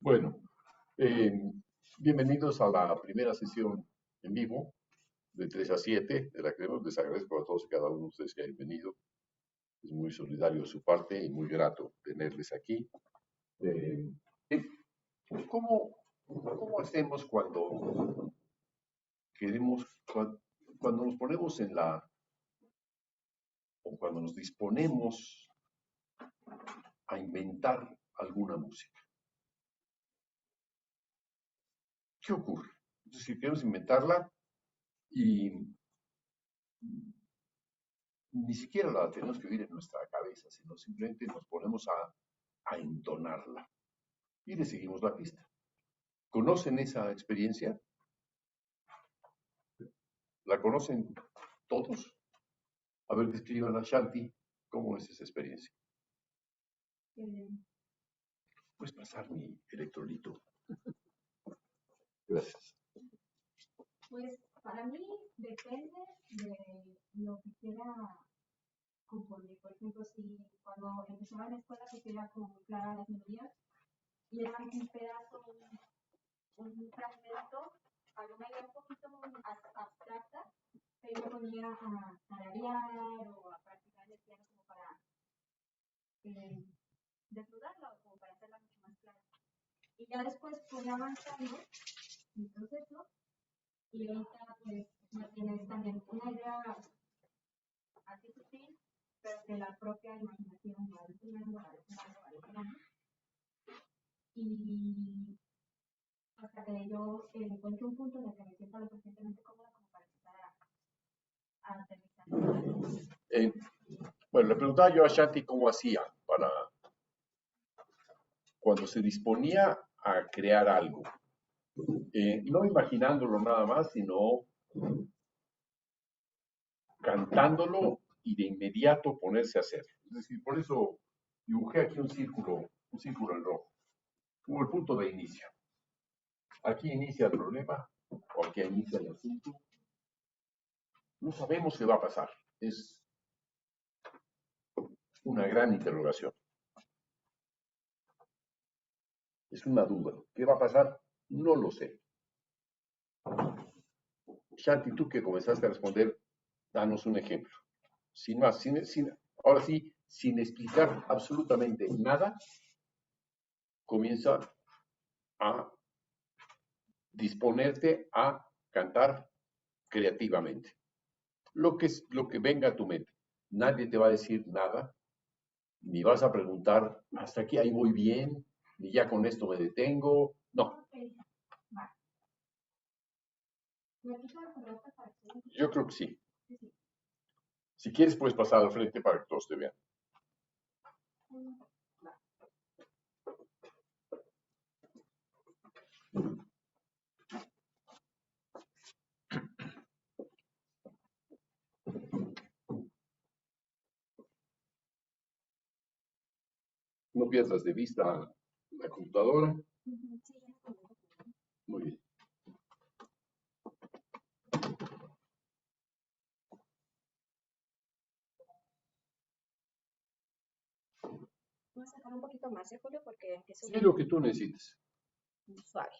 Bueno, eh, bienvenidos a la primera sesión en vivo de 3 a 7 de la que les agradezco a todos y cada uno de ustedes que hayan venido. Es muy solidario de su parte y muy grato tenerles aquí. Eh, eh, ¿Cómo hacemos queremos, cuando nos ponemos o cuando nos disponemos a inventar alguna música? ¿Qué ocurre? Es decir, queremos inventarla y ni siquiera la tenemos que oír en nuestra cabeza, sino simplemente nos ponemos a entonarla y le seguimos la pista. ¿Conocen esa experiencia? ¿La conocen todos? A ver, describan a Shanti, ¿cómo es esa experiencia? Puedes pasar mi electrolito. Gracias. Pues para mí depende de lo que quiera componer. Por ejemplo, si cuando empezaba en la escuela quisiera como muy clara las melodías y era un pedazo, un fragmento, algo me un poquito abstracta, pero me ponía a tararear o a practicar el piano como para eh, desnudarla o como para hacerla mucho más clara. Y ya después fui avanzando en el proceso y ahorita pues ya tienes también una idea así sutil, pero que la propia imaginación va detonando, y hasta que yo encuentre un punto en el que me sienta lo suficientemente cómoda como para empezar a aterrizar. Eh, bueno, le preguntaba yo a Shanti cómo hacía para cuando se disponía a crear algo. No imaginándolo nada más, sino cantándolo y de inmediato ponerse a hacer. Es decir, por eso dibujé aquí un círculo en rojo, como el punto de inicio. Aquí inicia el problema, o aquí inicia el asunto. No sabemos qué va a pasar. Es una gran interrogación. Es una duda. ¿Qué va a pasar? No lo sé. Shanti, tú que comenzaste a responder, danos un ejemplo. Sin más, ahora sí, sin explicar absolutamente nada, comienza a disponerte a cantar creativamente. Lo que venga a tu mente. Nadie te va a decir nada, ni vas a preguntar, hasta aquí ahí voy bien, ni ya con esto me detengo. No, yo creo que sí. Si quieres, puedes pasar al frente para que todos te vean. No pierdas de vista la computadora. Muy bien. Voy a sacar un poquito más, Julio, porque empiezo Sí, lo que tú necesites. suave.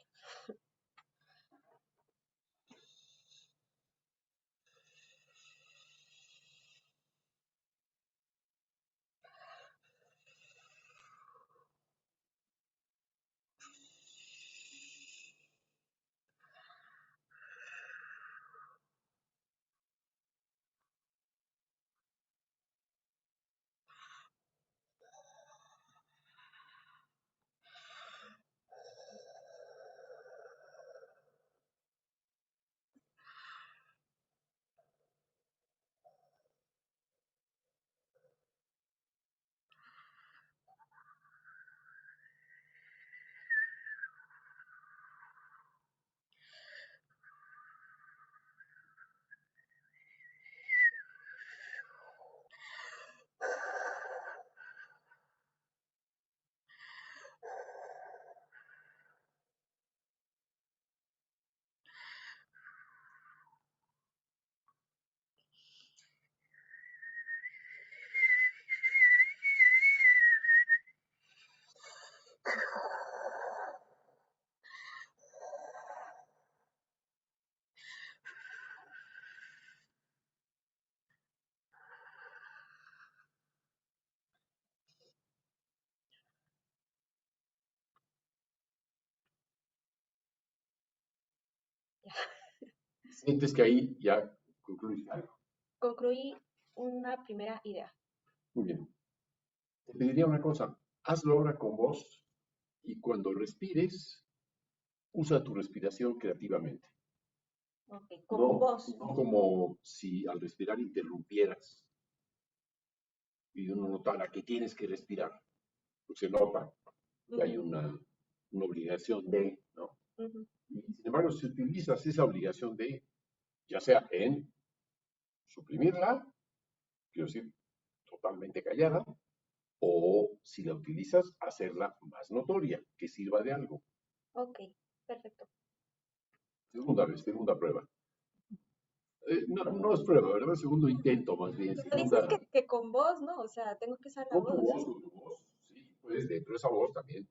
Sientes que ahí ya concluiste algo. Concluí una primera idea. Muy bien. Te pediría una cosa. Hazlo ahora con voz y cuando respires, usa tu respiración creativamente. Ok, con No, voz. no como si al respirar interrumpieras y uno notara que tienes que respirar. Pues se nota que hay Ujú, una obligación de, ¿no? ujú. Y sin embargo, si utilizas esa obligación de, ya sea en suprimirla, quiero decir, totalmente callada, o si la utilizas, hacerla más notoria, que sirva de algo. Ok, perfecto. Segunda vez, segunda prueba. No, no es prueba, ¿verdad? Segundo intento, más bien. Pero dices Segunda, que con voz, ¿no? O sea, tengo que usar la voz. con tu voz, sí, puedes dentro de esa voz también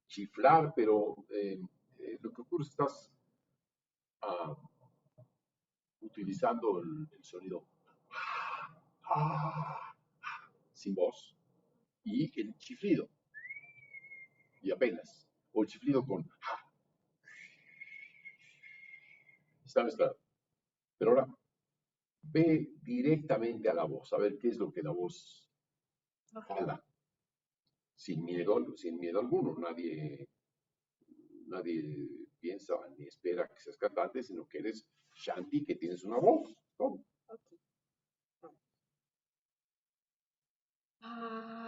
chiflar, pero lo que ocurre es que estás ah, utilizando el sonido ah, sin voz y el chiflido, y apenas, o el chiflido con está mezclado. Pero ahora ve directamente a la voz, a ver qué es lo que la voz Ok. jala, sin miedo alguno. Nadie piensa ni espera que seas cantante, sino que eres Shanti, que tienes una voz, ¿no? Ok. Ah,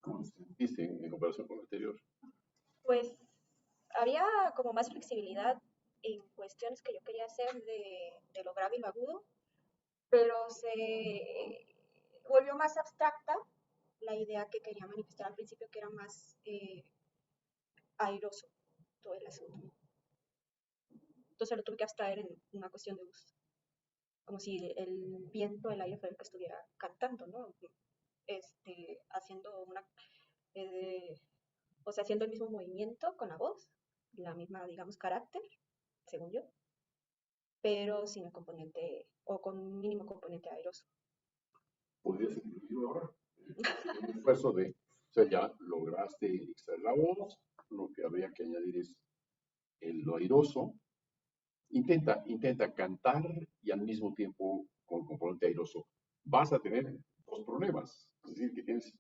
¿Cómo te sentiste en comparación con lo anterior? pues había como más flexibilidad en cuestiones que yo quería hacer de lo grave y lo agudo, pero se volvió más abstracta la idea que quería manifestar al principio, que era más airoso todo el asunto. Entonces lo tuve que abstraer en una cuestión de gusto, como si el viento, el aire fuera el que estuviera cantando, ¿no? Haciendo una, eh, o sea, haciendo el mismo movimiento con la voz, la misma, digamos, carácter, según yo, pero sin el componente, o con un mínimo componente airoso. Podrías incluirlo ahora. Un esfuerzo de, o sea, ya lograste extraer la voz, lo que habría que añadir es lo airoso. Intenta cantar y al mismo tiempo con componente airoso. Vas a tener dos problemas, es decir, que tienes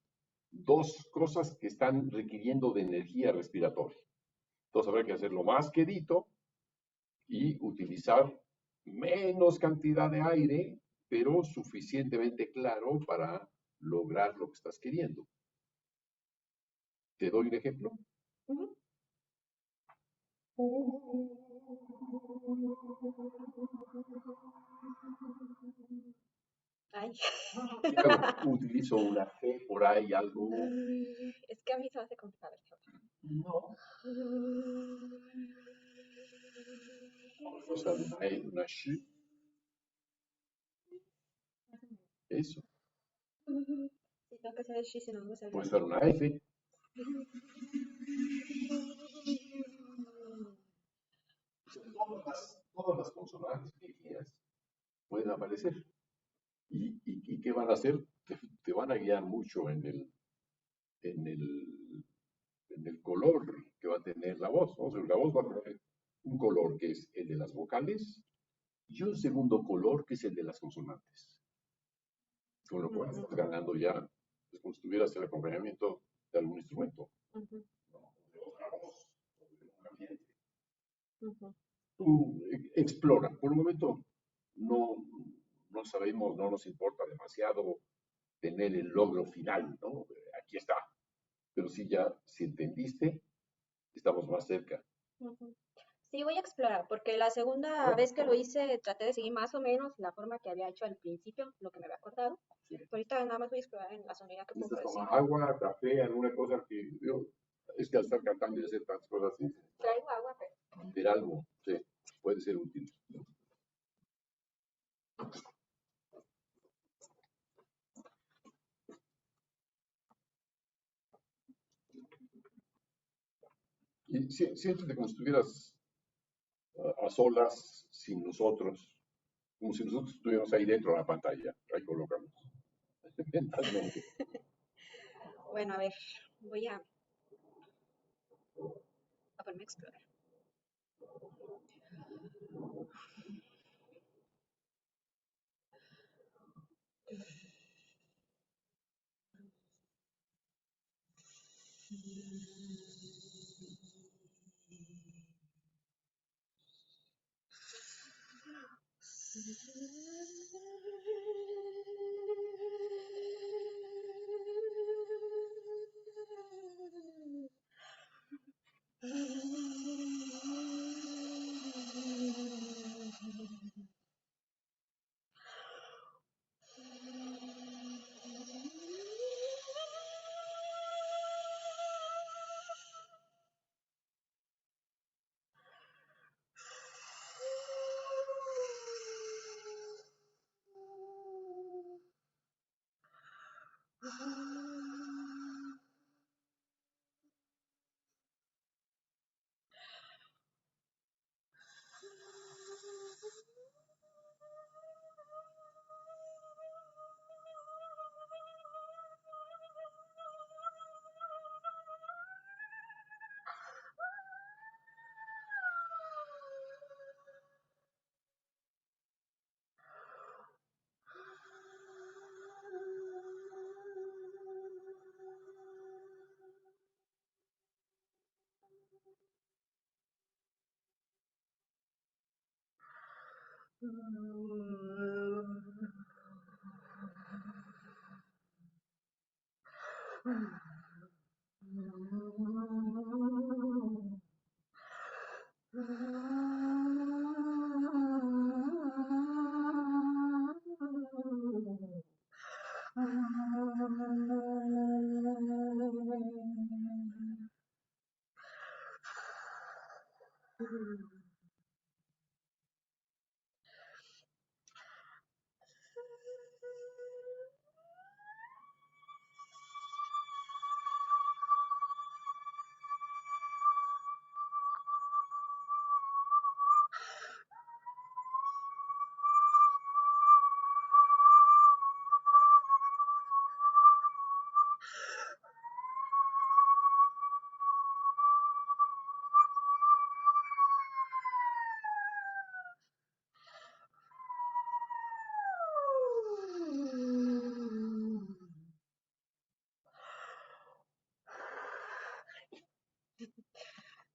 dos cosas que están requiriendo de energía respiratoria. Entonces habrá que hacerlo más quedito y utilizar menos cantidad de aire, pero suficientemente claro para lograr lo que estás queriendo. Te doy un ejemplo. Ujú. Ay. ¿Qué hago? Utilizo una G por ahí, algo. Es que a mí se me hace complicado el geometría. No. Vamos a usar una E, una Sh, eso. Sí, tengo que hacer el shi, si no, no me sale. Puede ser una F. Todas las consonantes que quieras pueden aparecer. ¿Y qué van a hacer? Te van a guiar mucho en el, en el color que va a tener la voz, ¿no? O sea, la voz va a tener un color que es el de las vocales y un segundo color que es el de las consonantes. Con lo cual estás ganando ya, es como si tuvieras el acompañamiento de algún instrumento, Ujú, ¿no? De otra voz, o de un ambiente. ujú. Tú explora. Por un momento no, no sabemos, no nos importa demasiado tener el logro final, ¿no? Aquí está. Pero si ya, si entendiste, estamos más cerca. Ujú. Sí, voy a explorar, porque la segunda ¿No? vez que lo hice traté de seguir más o menos la forma que había hecho al principio, lo que me había acordado. Sí. Pero ahorita nada más voy a explorar en la sonoridad que puedo Necesitas decir. tomar agua, café, alguna cosa que yo, es que al estar cantando y hacer tantas cosas, sí, Traigo agua, pero... ver algo, sí, puede ser útil. Y siéntete como si estuvieras a solas, sin nosotros, como si nosotros estuviéramos ahí dentro de la pantalla, ahí colocamos, mentalmente. Bueno, a ver, voy a ponerme a explorar.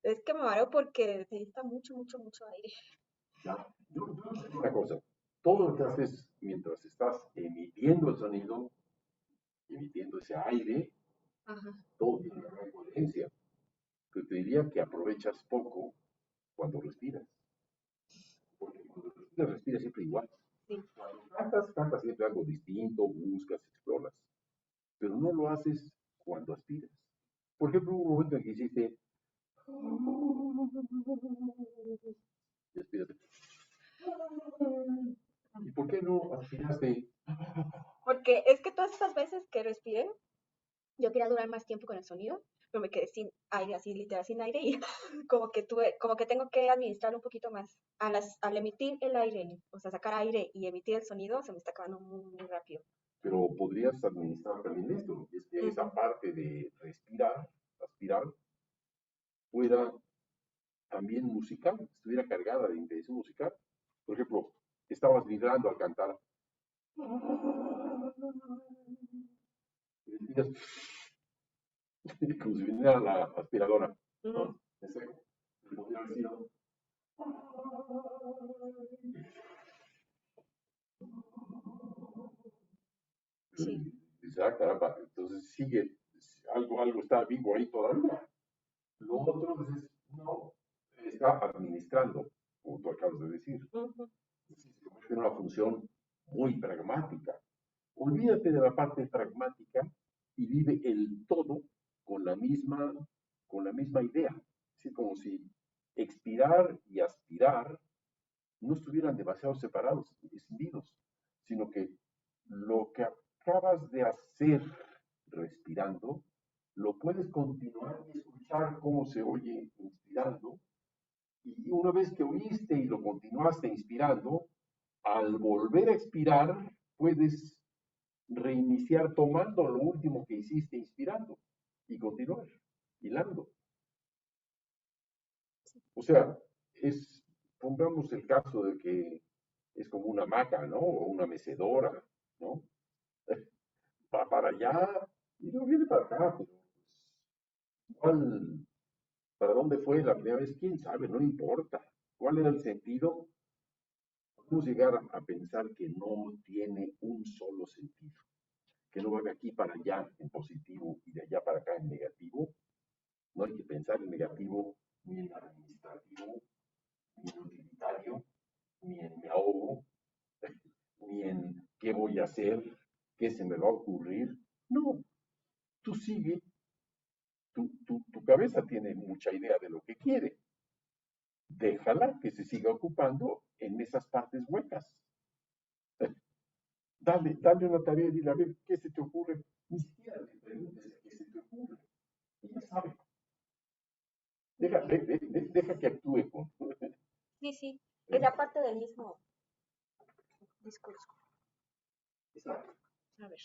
Es que me mareo porque necesita mucho, mucho, mucho aire. ¿Ya? Yo te digo una cosa, todo lo que haces mientras estás emitiendo el sonido emitiendo ese aire, Ajá. todo tiene una gran coherencia. Pero te diría que aprovechas poco cuando respiras. Porque cuando respiras siempre igual. Sí. Cuando cantas siempre algo distinto, buscas, exploras. Pero no lo haces cuando aspiras. Por ejemplo, hubo un momento en que hiciste y aspiraste. ¿Y por qué no aspiraste? Porque es que todas esas veces que respiré, yo quería durar más tiempo con el sonido, pero me quedé sin aire, así literal sin aire, y como que tengo que administrar un poquito más. Al emitir el aire, o sea, sacar aire y emitir el sonido, se me está acabando muy, muy rápido. Pero podrías administrar también esto, es que esa Ujú. parte de respirar, aspirar, fuera también musical, estuviera cargada de intención musical. Por ejemplo, estabas vibrando al cantar. Y respiras como si viniera la aspiradora, Ujú. ¿no? En seco. Podría haber sido. Sí. Dice, ah, caramba, entonces sigue, algo está vivo ahí todavía. Lo otro pues, es, no, está administrando, como tú acabas de decir. Ujú. Se convierte en una función muy pragmática. Olvídate de la parte pragmática y vive el todo con con la misma idea. Es decir, como si expirar y aspirar no estuvieran demasiado separados, escindidos, sino que lo que acabas de hacer respirando, lo puedes continuar y escuchar cómo se oye inspirando. Y una vez que oíste y lo continuaste inspirando, al volver a expirar, puedes reiniciar tomando lo último que hiciste inspirando y continuar hilando. O sea, pongamos el caso de que es como una hamaca, ¿no? O una mecedora, ¿no? Va para allá y no viene para acá, pero igual, ¿para dónde fue la primera vez? ¿Quién sabe? No importa. ¿Cuál era el sentido? Podemos llegar a pensar que no tiene un solo sentido, que no va de aquí para allá en positivo y de allá para acá en negativo. No hay que pensar en negativo ni en administrativo, ni en utilitario, ni en me ahogo, ni en qué voy a hacer, qué se me va a ocurrir. No, tú sigue, tu cabeza tiene mucha idea de lo que quiere. Déjala que se siga ocupando en esas partes huecas. Dale una tarea y dile, a ver, ¿qué se te ocurre? Ni siquiera le preguntes qué se te ocurre. Ella sabe. Deja que actúe con. Sí, sí. Es ya parte del mismo discurso. Exacto. A ver.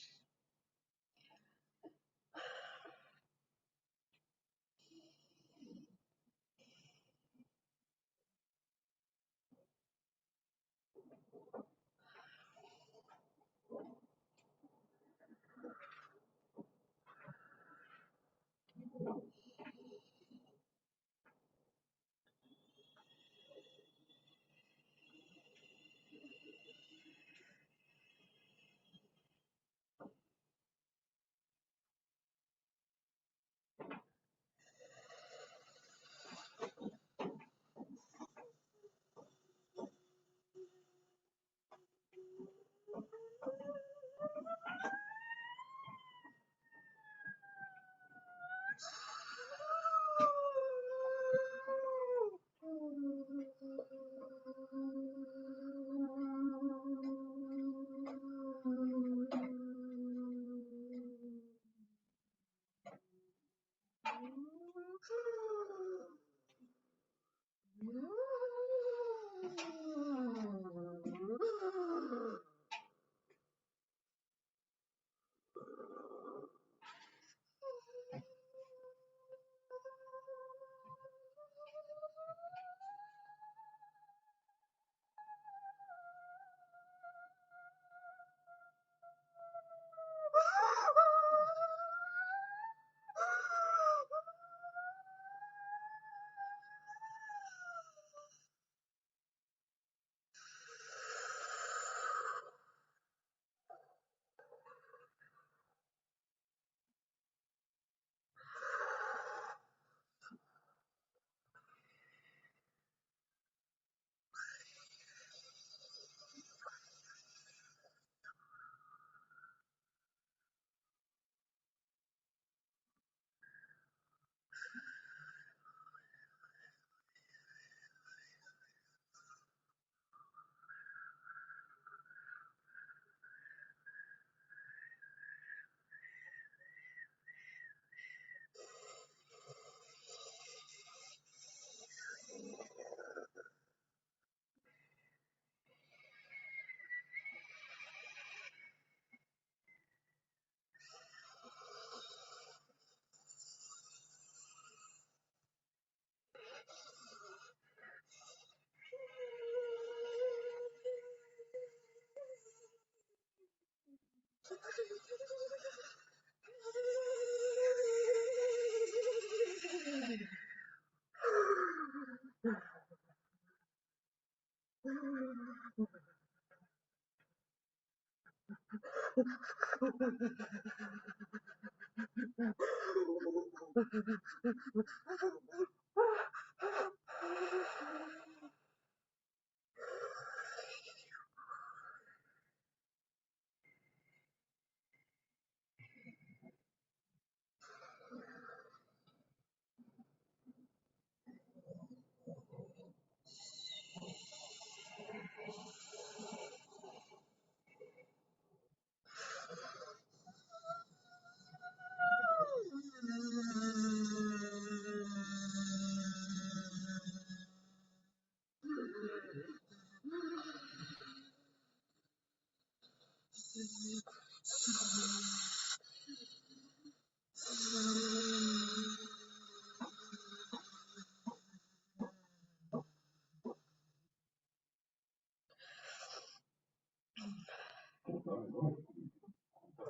¿no?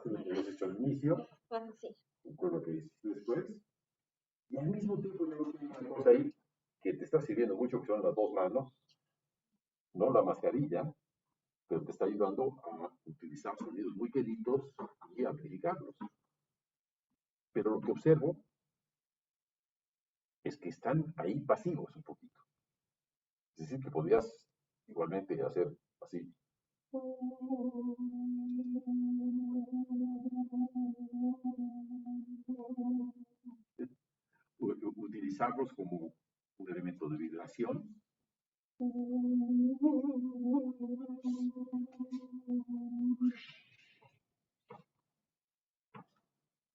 Lo que habías hecho al inicio, Bueno, sí. con lo que hiciste después, y al mismo tiempo yo creo que hay una cosa ahí que te está sirviendo mucho, que son las dos manos, no la mascarilla, pero te está ayudando a utilizar sonidos muy queditos y amplificarlos. Pero lo que observo es que están ahí pasivos un poquito. Es decir, que podrías igualmente hacer así. Utilizarlos como un elemento de vibración.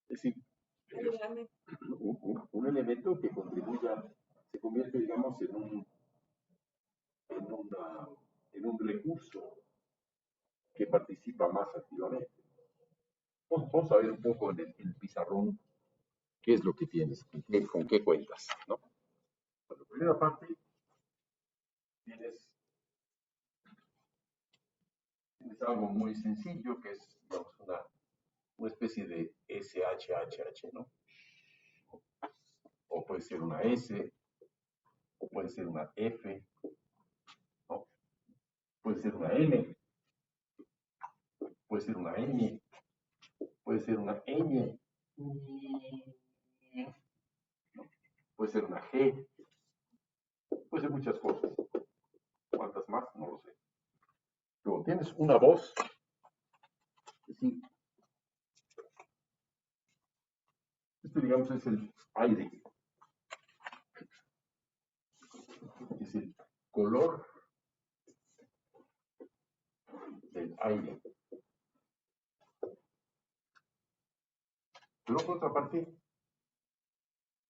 Es decir, Ayúdame. un elemento que contribuya, se convierte, digamos, en un recurso que participa más activamente. Vamos a ver un poco en el pizarrón qué es lo que tienes, con qué cuentas, ¿no? En la primera parte tienes algo muy sencillo que es, digamos, una especie de SHHH, ¿no? O puede ser una S, o puede ser una F, ¿no? Puede ser una N, puede ser una N, puede ser una Ñ, puede ser una G, puede ser muchas cosas. ¿Cuántas más? No lo sé. Luego tienes una voz, es decir, este digamos es el aire, es el color del aire. Pero por otra parte,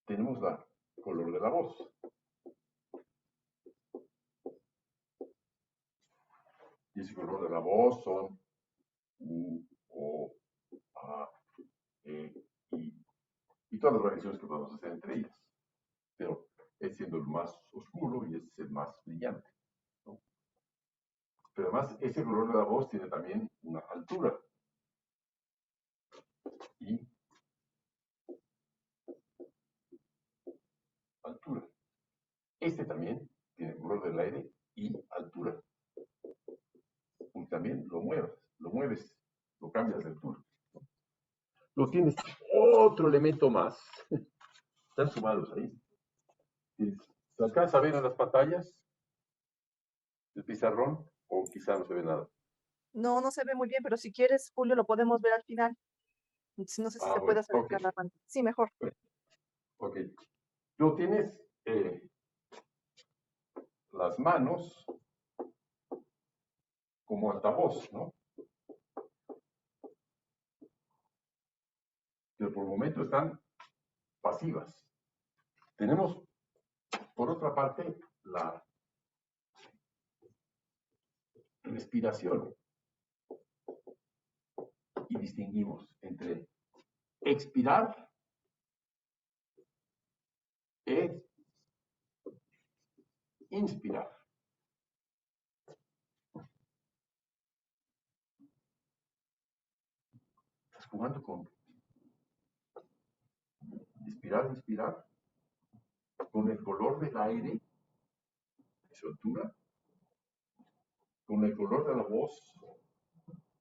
tenemos el color de la voz. Y ese color de la voz son U, O, A, E, I, y todas las variaciones que podemos hacer entre ellas. Pero es siendo el más oscuro y es el más brillante, ¿no? Pero además, ese color de la voz tiene también una altura. Y altura. Este también tiene color del aire y altura. Y también lo mueves, lo cambias de altura. Luego tienes otro elemento más. Están sumados ahí. ¿Se alcanza a ver en las pantallas el pizarrón o quizá no se ve nada? No, no se ve muy bien, pero si quieres, Julio, lo podemos ver al final. No sé si se puede Bueno, ok. acercar la pantalla. Sí, mejor. Bueno, ok. Luego tienes las manos como altavoz, ¿no? Pero por el momento están pasivas. Tenemos, por otra parte, la respiración. Y distinguimos entre expirar e inspirar. jugando con inspirar, inspirar, con el color del aire, su altura, con el color de la voz,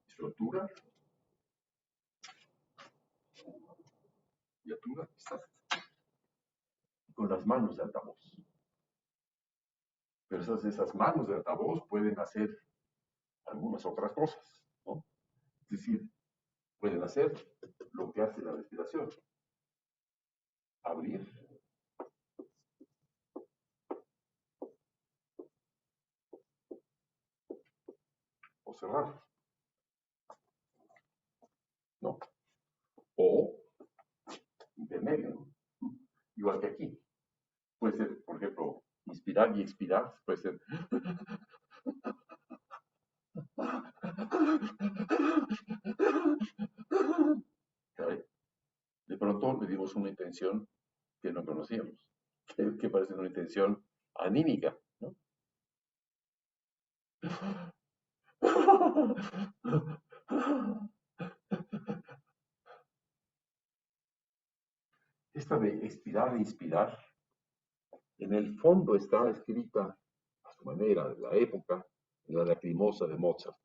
su altura y altura, exacto, con las manos de altavoz. Pero esas manos de altavoz pueden hacer algunas otras cosas, ¿no? Es decir, pueden hacer lo que hace la respiración. Abrir o cerrar, ¿no? O intermedio, ¿no? Igual que aquí. Puede ser, por ejemplo, inspirar y expirar, puede ser. ¿Sabe? De pronto le dimos una intención que no conocíamos, que parece una intención anímica, ¿no? Esta de expirar e inspirar, en el fondo está escrita a su manera, de la época, en la lacrimosa de Mozart.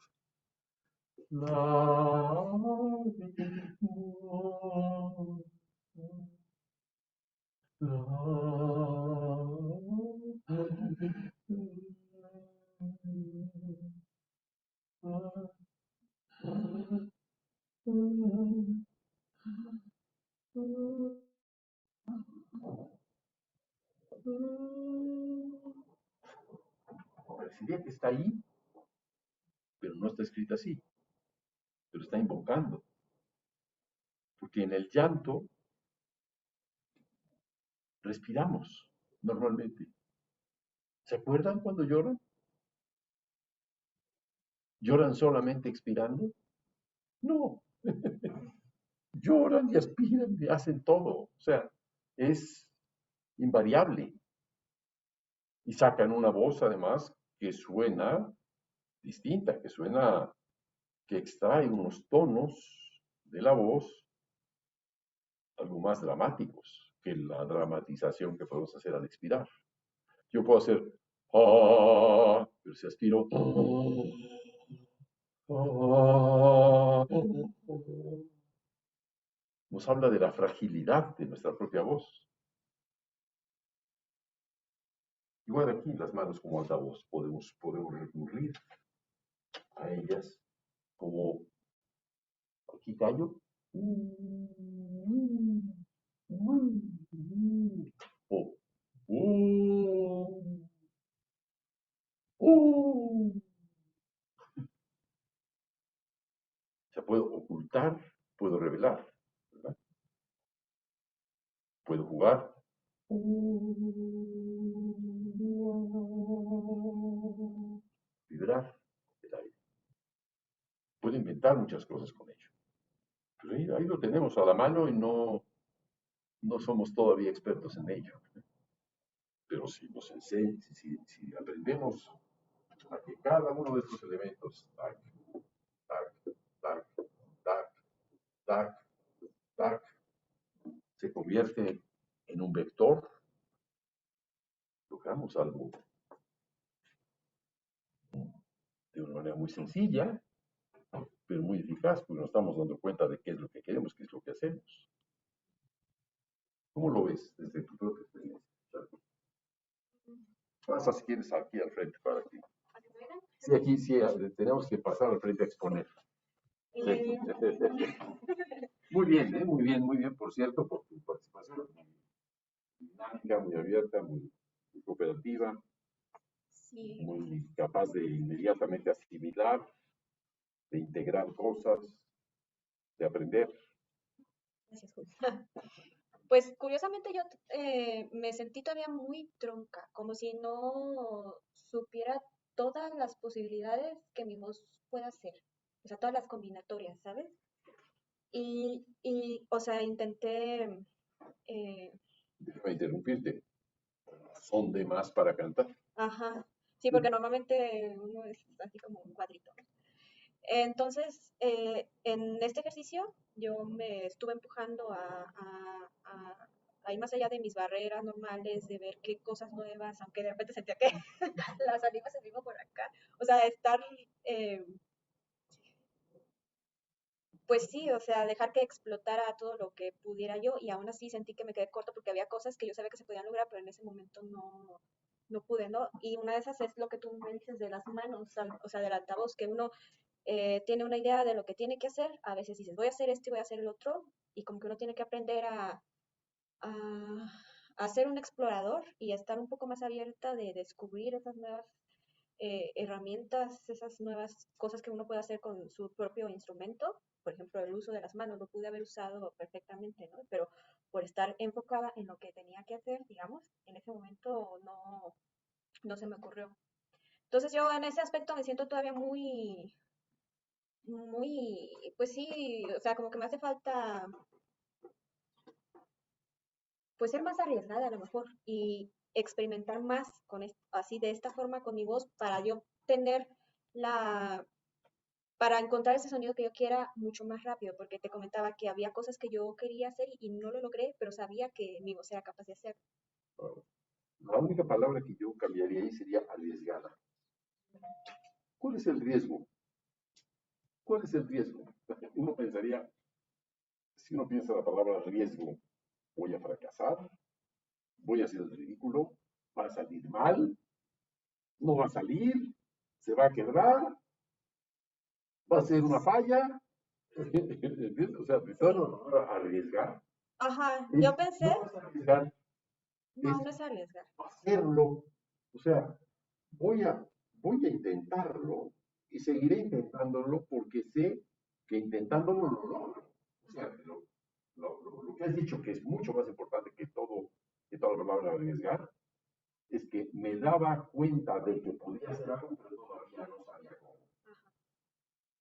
Parecería que está ahí, pero no está escrita así, pero está invocando. Porque en el llanto respiramos normalmente. ¿Se acuerdan cuando lloran? ¿Lloran solamente expirando? No. Lloran y aspiran y hacen todo. O sea, es invariable. Y sacan una voz además que suena distinta, que extrae unos tonos de la voz algo más dramáticos que la dramatización que podemos hacer al expirar. Yo puedo hacer pero si aspiro nos habla de la fragilidad de nuestra propia voz. Igual aquí las manos como altavoz podemos recurrir a ellas como aquí callo o se puedo ocultar, puedo revelar, ¿verdad? Puedo jugar. Vibrar el aire. Puedo inventar muchas cosas con ello. Pero ahí lo tenemos a la mano y no somos todavía expertos en ello. Pero si nos enseñan, si aprendemos a que cada uno de estos elementos, tac, tac, tac, tac, tac, tac, se convierte en un vector, logramos algo de una manera muy sencilla, pero muy eficaz, porque nos estamos dando cuenta de qué es lo que queremos, qué es lo que hacemos. ¿Cómo lo ves desde tu propia experiencia? Pasa si quieres aquí al frente para que. Sí, aquí sí tenemos que pasar al frente a exponer. Sí. Muy bien, por cierto, por tu participación. Muy dinámica, muy abierta, muy cooperativa, Sí, muy capaz de inmediatamente asimilar, de integrar cosas, de aprender. gracias, Julio. Pues curiosamente yo me sentí todavía muy tronca, como si no supiera todas las posibilidades que mi voz pueda hacer, o sea, todas las combinatorias, ¿sabes? O sea, intenté, eh, Déjame interrumpirte. Son de más para cantar. ajá, sí, porque normalmente uno es así como un cuadrito. Entonces, en este ejercicio yo me estuve empujando a ir más allá de mis barreras normales, de ver qué cosas nuevas, aunque de repente sentía que las saliva se me iba por acá. O sea, estar, eh, pues sí, o sea, dejar que explotara todo lo que pudiera yo y aún así sentí que me quedé corta porque había cosas que yo sabía que se podían lograr, pero en ese momento no pude, ¿no? Y una de esas es lo que tú me dices de las manos, o sea, del altavoz, que uno tiene una idea de lo que tiene que hacer, a veces dices, voy a hacer esto y voy a hacer el otro, y como que uno tiene que aprender a, a ser un explorador y a estar un poco más abierta de descubrir esas nuevas herramientas, esas nuevas cosas que uno puede hacer con su propio instrumento. Por ejemplo, el uso de las manos lo pude haber usado perfectamente, ¿no? Pero por estar enfocada en lo que tenía que hacer, digamos, en ese momento no se me ocurrió. Entonces yo en ese aspecto me siento todavía pues sí, o sea, como que me hace falta, pues ser más arriesgada a lo mejor y experimentar más así de esta forma con mi voz para yo tener la, para encontrar ese sonido que yo quiera mucho más rápido, porque te comentaba que había cosas que yo quería hacer y no lo logré, pero sabía que mi voz era capaz de hacer. La única palabra que yo cambiaría ahí sería arriesgada. ¿Cuál es el riesgo? ¿Cuál es el riesgo? Uno pensaría, si uno piensa la palabra riesgo, voy a fracasar, voy a hacer el ridículo, va a salir mal, no va a salir, se va a quebrar, va a ser una falla. ¿Entiendes? O sea, pensar Sí. a arriesgar Ajá, es, yo pensé, no es arriesgar, es no es arriesgar. hacerlo. O sea, voy a, voy a intentarlo y seguiré intentándolo porque sé que intentándolo lo logro. O sea, lo que has dicho que es mucho más importante que toda la palabra arriesgar, es que me daba cuenta de que podía hacer algo, pero todavía no sabía cómo.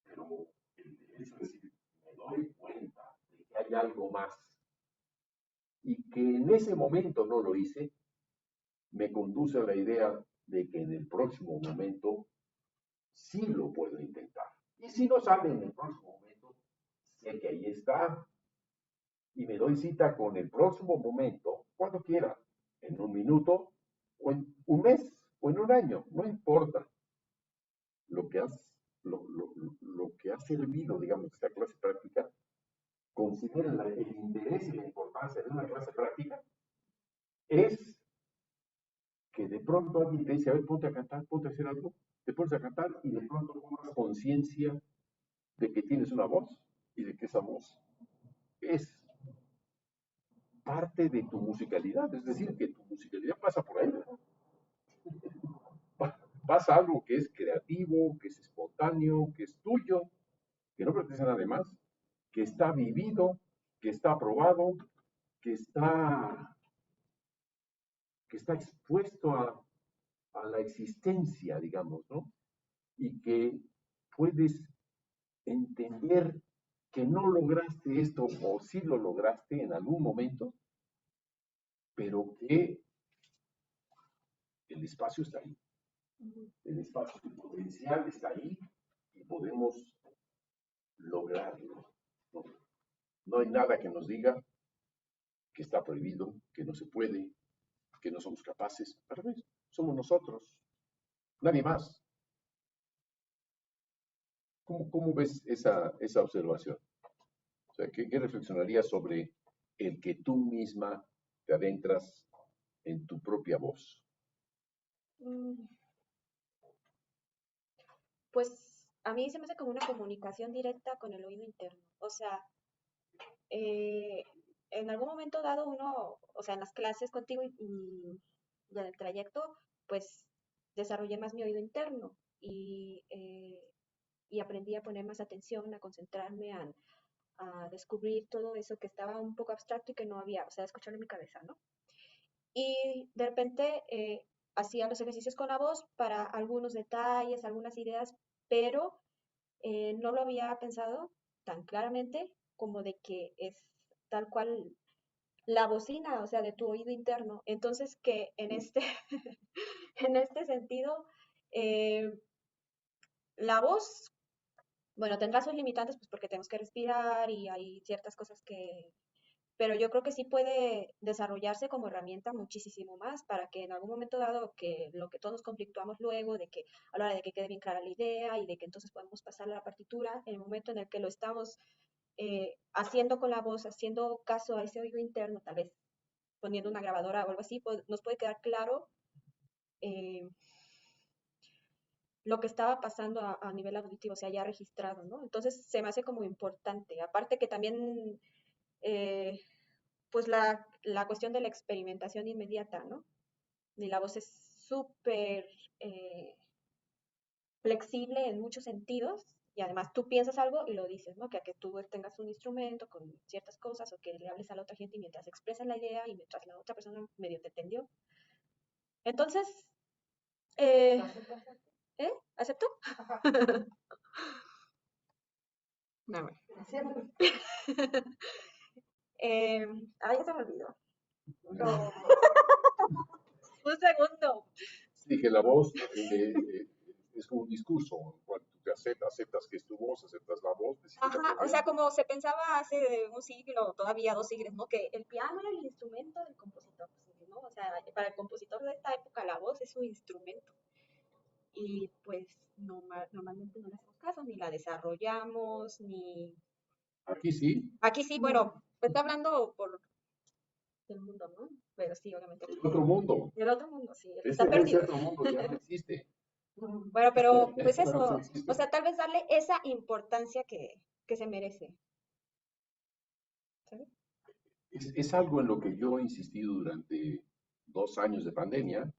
Pero el hecho de decir, me doy cuenta de que hay algo más y que en ese momento no lo hice, me conduce a la idea de que en el próximo momento sí lo puedo intentar. Y si no sale en el próximo momento, sé que ahí está y me doy cita con el próximo momento cuando quiera, en un minuto o en un mes o en un año, no importa. Lo que has, lo que ha servido, digamos, esta clase práctica, considera el interés y la importancia de una clase práctica, es que de pronto alguien te dice, a ver, ponte a cantar, ponte a hacer algo, te pones a cantar y de pronto tomas conciencia de que tienes una voz y de que esa voz es parte de tu musicalidad, es decir, que tu musicalidad pasa por ahí, pasa algo que es creativo, que es espontáneo, que es tuyo, que no pertenece a nadie más, que está vivido, que está aprobado, que está, que está expuesto a la existencia, digamos, ¿no? Y que puedes entender que no lograste esto o sí lo lograste en algún momento, pero que el espacio está ahí, el espacio, el potencial está ahí y podemos lograrlo. No, no hay nada que nos diga que está prohibido, que no se puede, que no somos capaces. Al revés, somos nosotros, nadie más. ¿Cómo ves esa observación? O sea, ¿qué reflexionarías sobre el que tú misma te adentras en tu propia voz? Mm, Pues a mí se me hace como una comunicación directa con el oído interno. O sea, eh, en algún momento dado uno, o sea, en las clases contigo y en el trayecto, pues desarrollé más mi oído interno y aprendí a poner más atención, a concentrarme, a descubrir todo eso que estaba un poco abstracto y que no había, o sea, escucharlo en mi cabeza, ¿no? Y de repente hacía los ejercicios con la voz para algunos detalles, algunas ideas, pero no lo había pensado tan claramente como de que es tal cual la bocina, o sea, de tu oído interno. Entonces, que en en este sentido, eh, la voz bueno, tendrá sus limitantes, pues porque tenemos que respirar y hay ciertas cosas que, pero yo creo que sí puede desarrollarse como herramienta muchísimo más para que en algún momento dado que lo que todos nos conflictuamos luego, de que a la hora de que quede bien clara la idea y de que entonces podemos pasar a la partitura, en el momento en el que lo estamos haciendo con la voz, haciendo caso a ese oído interno, tal vez poniendo una grabadora o algo así, pues, nos puede quedar claro eh, lo que estaba pasando a nivel auditivo, o sea, ya registrado, ¿no? Entonces se me hace como importante. Aparte que también, eh, pues la cuestión de la experimentación inmediata, ¿no? Y la voz es súper flexible en muchos sentidos. Y además tú piensas algo y lo dices, ¿no? Que a que tú tengas un instrumento con ciertas cosas o que le hables a la otra gente y mientras expresas la idea y mientras la otra persona medio te entendió. Entonces, eh, ¿eh? ¿Aceptó? No, bueno. Ay, ya se me olvidó. No. Un segundo. Sí, que la voz es como un discurso. Cuando tú te aceptas que es tu voz, aceptas la voz, te sientes Ajá, o sea, acompañado. como se pensaba hace un siglo, todavía 2 siglos, ¿no? Que el piano era el instrumento del compositor, pues, ¿no? O sea, para el compositor de esta época la voz es su instrumento. Y pues normalmente no le hacemos caso, ni la desarrollamos, ni... Aquí sí, Aquí sí, bueno, pues está hablando por el mundo, ¿no? Pero sí, obviamente. el otro mundo. El otro mundo, sí, el que está Ese perdido. otro mundo ya no existe. Bueno, pero pues No, no eso, o existe. sea, tal vez darle esa importancia que se merece, ¿sabes? Es algo en lo que yo he insistido durante 2 años de pandemia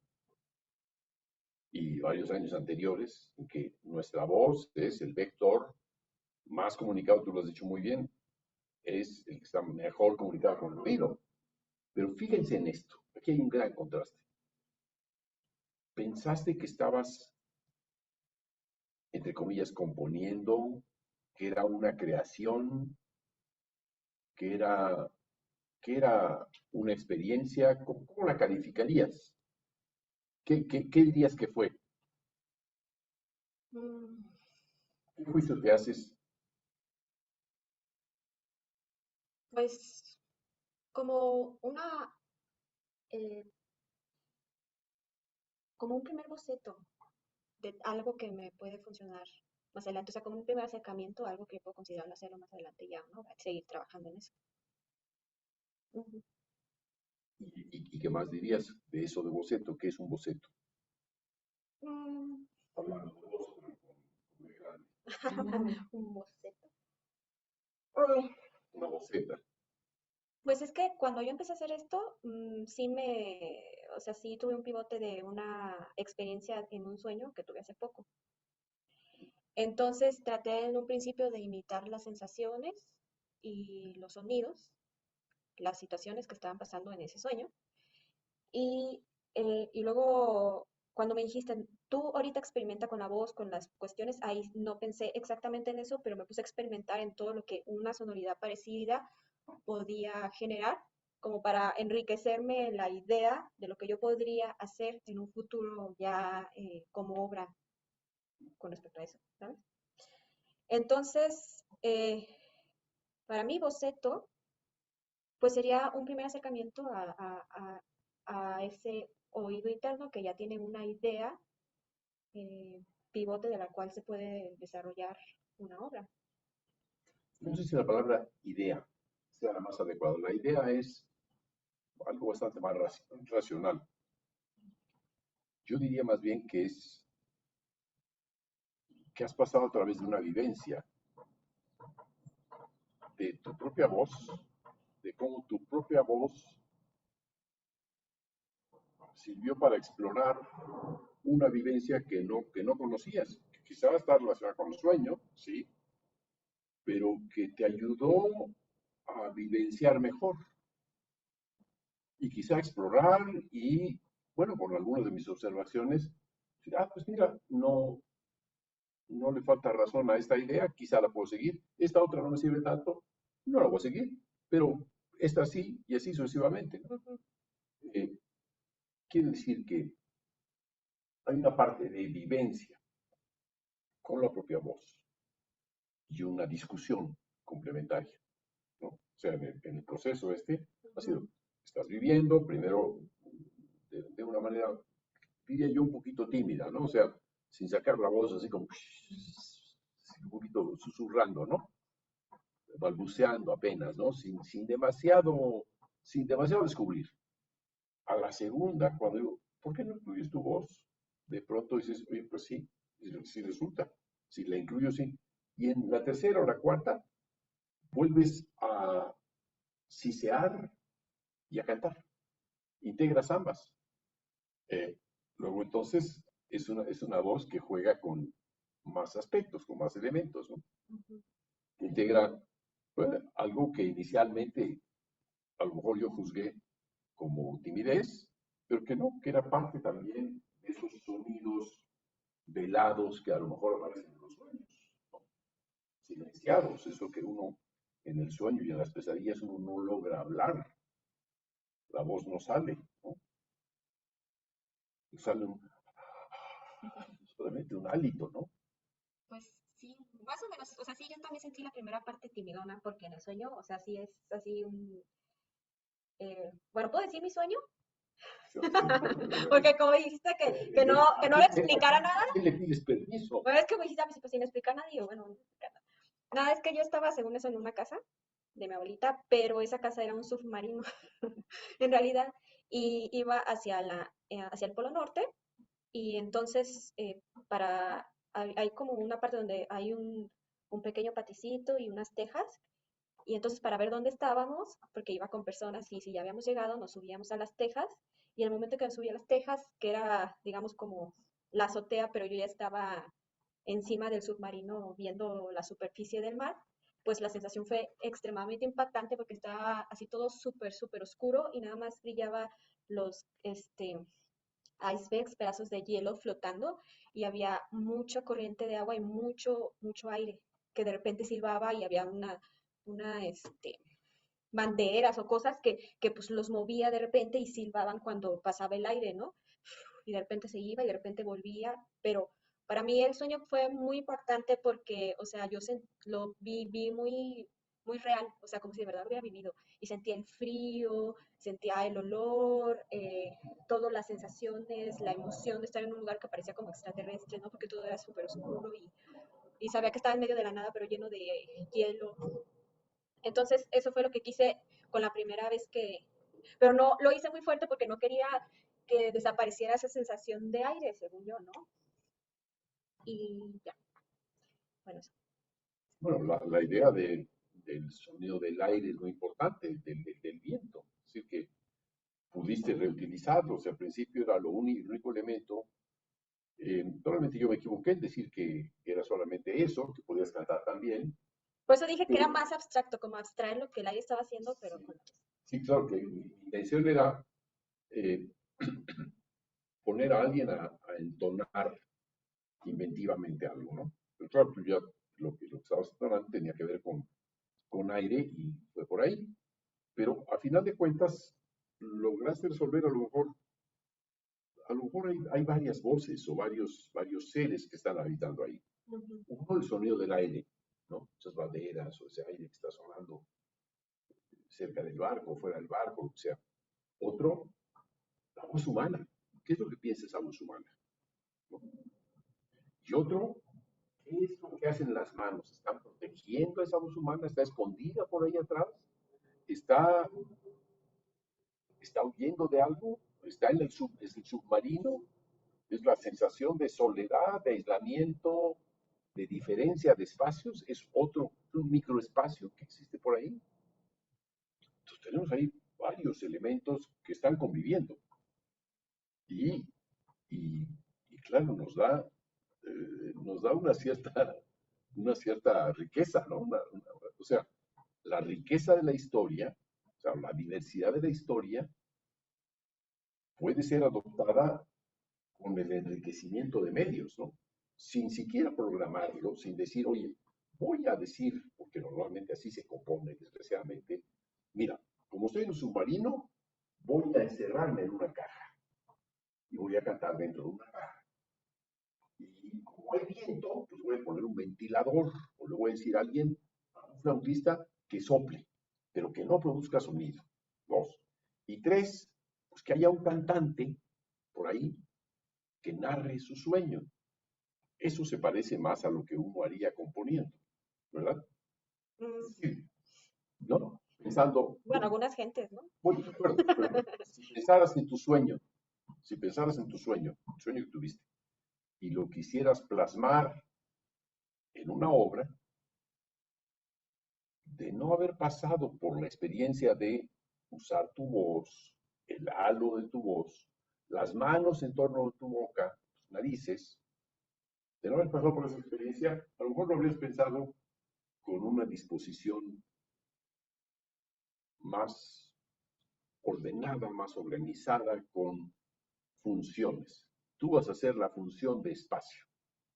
y varios años anteriores, en que nuestra voz es el vector más comunicado, tú lo has dicho muy bien, es el que está mejor comunicado con el oído. Pero fíjense en esto, aquí hay un gran contraste. Pensaste que estabas, entre comillas, componiendo, que era una creación, que era, que era una experiencia, ¿cómo la calificarías? ¿Qué dirías que fue? Mm, ¿Qué juicio te haces? Pues como eh, como un primer boceto de algo que me puede funcionar más adelante, o sea, como un primer acercamiento a algo que puedo considerar hacerlo más adelante ya, ¿no? Seguir trabajando en eso. Ujú. ¿Y qué más dirías de eso de boceto? ¿Qué es un boceto? Mm, Hablando de vos como grande, un boceto. Uy, una boceta. pues es que cuando yo empecé a hacer esto, sí o sea, sí tuve un pivote de una experiencia en un sueño que tuve hace poco. Entonces traté en un principio de imitar las sensaciones y los sonidos, las situaciones que estaban pasando en ese sueño. Y, y luego, cuando me dijiste, tú ahorita experimenta con la voz, con las cuestiones, ahí no pensé exactamente en eso, pero me puse a experimentar en todo lo que una sonoridad parecida podía generar, como para enriquecerme la idea de lo que yo podría hacer en un futuro ya como obra con respecto a eso, ¿sabes? Entonces, para mí, boceto, pues sería un primer acercamiento a ese oído interno que ya tiene una idea pivote de la cual se puede desarrollar una obra. No sé si la palabra idea sea la más adecuada. La idea es algo bastante más racional. Yo diría más bien que has pasado a través de una vivencia, de tu propia voz, de cómo tu propia voz sirvió para explorar una vivencia que no conocías, que quizás está relacionada con el sueño, sí, pero que te ayudó a vivenciar mejor y quizá explorar y, bueno, con algunas de mis observaciones, pues mira, no le falta razón a esta idea, quizá la puedo seguir, esta otra no me sirve tanto, no la voy a seguir, pero esta sí y así sucesivamente, ¿no? Ujú. Eh, Quiere decir que hay una parte de vivencia con la propia voz y una discusión complementaria, ¿no? O sea, en el proceso ha sido, estás viviendo primero de una manera, diría yo, un poquito tímida, ¿no? O sea, sin sacar la voz así como un poquito susurrando, ¿no? Balbuceando apenas, ¿no? Sin demasiado descubrir. A la segunda, cuando digo, ¿por qué no incluyes tu voz? De pronto dices, oye, pues sí, sí resulta, si la incluyo, sí. Y en la tercera o la cuarta, vuelves a sisear y a cantar. Integras ambas. Eh, Luego entonces es una voz que juega con más aspectos, con más elementos, ¿no? Que integra algo que inicialmente a lo mejor yo juzgué como timidez, pero que no, que era parte también de esos sonidos velados que a lo mejor aparecen en los sueños, ¿no? Silenciados, eso que uno en el sueño y en las pesadillas uno no logra hablar, la voz no sale, ¿no? Sale solamente un hálito, ¿no? Pues sí, más o menos, o sea, sí, yo también sentí la primera parte timidona porque en el sueño, o sea, sí es así bueno, ¿puedo decir mi sueño? Porque como dijiste que no le explicara nada, ¿A quién le pides permiso? bueno, es que me dijiste a mí, pues sin explicar nada, y yo, bueno, no explicar nada. Nada, es que yo estaba, según eso, en una casa de mi abuelita, pero esa casa era un submarino, en realidad, y iba hacia el Polo Norte, y entonces, hay como una parte donde hay un pequeño paticito y unas tejas, y entonces para ver dónde estábamos, porque iba con personas y si ya habíamos llegado, nos subíamos a las tejas y en el momento que me subí a las tejas, que era, digamos, como la azotea, pero yo ya estaba encima del submarino viendo la superficie del mar, pues la sensación fue extremadamente impactante porque estaba así todo súper, súper oscuro y nada más brillaba los icebergs, pedazos de hielo flotando y había mucha corriente de agua y mucho, mucho aire que de repente silbaba y había banderas o cosas que pues los movía de repente y silbaban cuando pasaba el aire, ¿no? Y de repente se iba y de repente volvía, pero para mí el sueño fue muy impactante porque, o sea, lo vi muy, muy real, o sea, como si de verdad lo hubiera vivido. Y sentía el frío, sentía el olor, todas las sensaciones, la emoción de estar en un lugar que parecía como extraterrestre, ¿no? Porque todo era súper oscuro y sabía que estaba en medio de la nada, pero lleno de hielo. Entonces, eso fue lo que quise con la primera vez pero no lo hice muy fuerte porque no quería que desapareciera esa sensación de aire, según yo, ¿no? Y ya, bueno, eso. Bueno, la idea del sonido del aire es muy importante, del viento. Es decir, que pudiste reutilizarlo. O sea, al principio era el único elemento. Probablemente yo me equivoqué en decir que era solamente eso, que podías cantar también. Por eso dije que era Pero más abstracto, como abstraer lo que el aire estaba haciendo, pero sí, con sí, claro que mi intención era eh, poner a alguien a entonar inventivamente algo, ¿no? Pero claro, pues ya lo que estabas entonando tenía que ver con aire y fue por ahí. Pero a final de cuentas, lograste resolver a lo mejor hay varias voces o varios seres que están habitando ahí. Ujú. Uno, el sonido del aire, ¿no? Esas banderas o ese aire que está sonando cerca del barco, fuera del barco, o sea. Otro, la voz humana. ¿Qué es lo que piensa esa voz humana? ¿No? Y otro, ¿qué es lo que hacen las manos? ¿Están protegiendo a esa voz humana? ¿Está escondida por ahí atrás? ¿Está, está huyendo de algo? ¿Está es el submarino? ¿Es la sensación de soledad, de aislamiento, de diferencia de espacios? ¿Es un microespacio que existe por ahí? Entonces tenemos ahí varios elementos que están conviviendo. Y, y, y claro, nos da una cierta riqueza, ¿no? O sea, la riqueza de la historia, o sea, la diversidad de la historia puede ser adoptada con el enriquecimiento de medios, ¿no? Sin siquiera programarlo, sin decir, oye, voy a decir, porque normalmente así se compone, desgraciadamente, mira, como estoy en un submarino, voy a encerrarme en una caja y voy a cantar dentro de una caja. Y como hay viento, pues voy a poner un ventilador, o le voy a decir a alguien, a un flautista, que sople, pero que no produzca sonido. Dos. Y tres, pues que haya un cantante por ahí que narre su sueño. Eso se parece más a lo que uno haría componiendo, ¿verdad? Mm, Sí, ¿no? Pensando, bueno, algunas gentes, ¿no? bueno, de acuerdo, pero si pensaras en tu sueño, si pensaras en tu sueño, el sueño que tuviste, y lo quisieras plasmar en una obra, de no haber pasado por la experiencia de usar tu voz, el halo de tu voz, las manos en torno de tu boca, tus narices, de no haber pasado por esa experiencia, a lo mejor lo habrías pensado con una disposición más ordenada, más organizada, con funciones. Tú vas a hacer la función de espacio,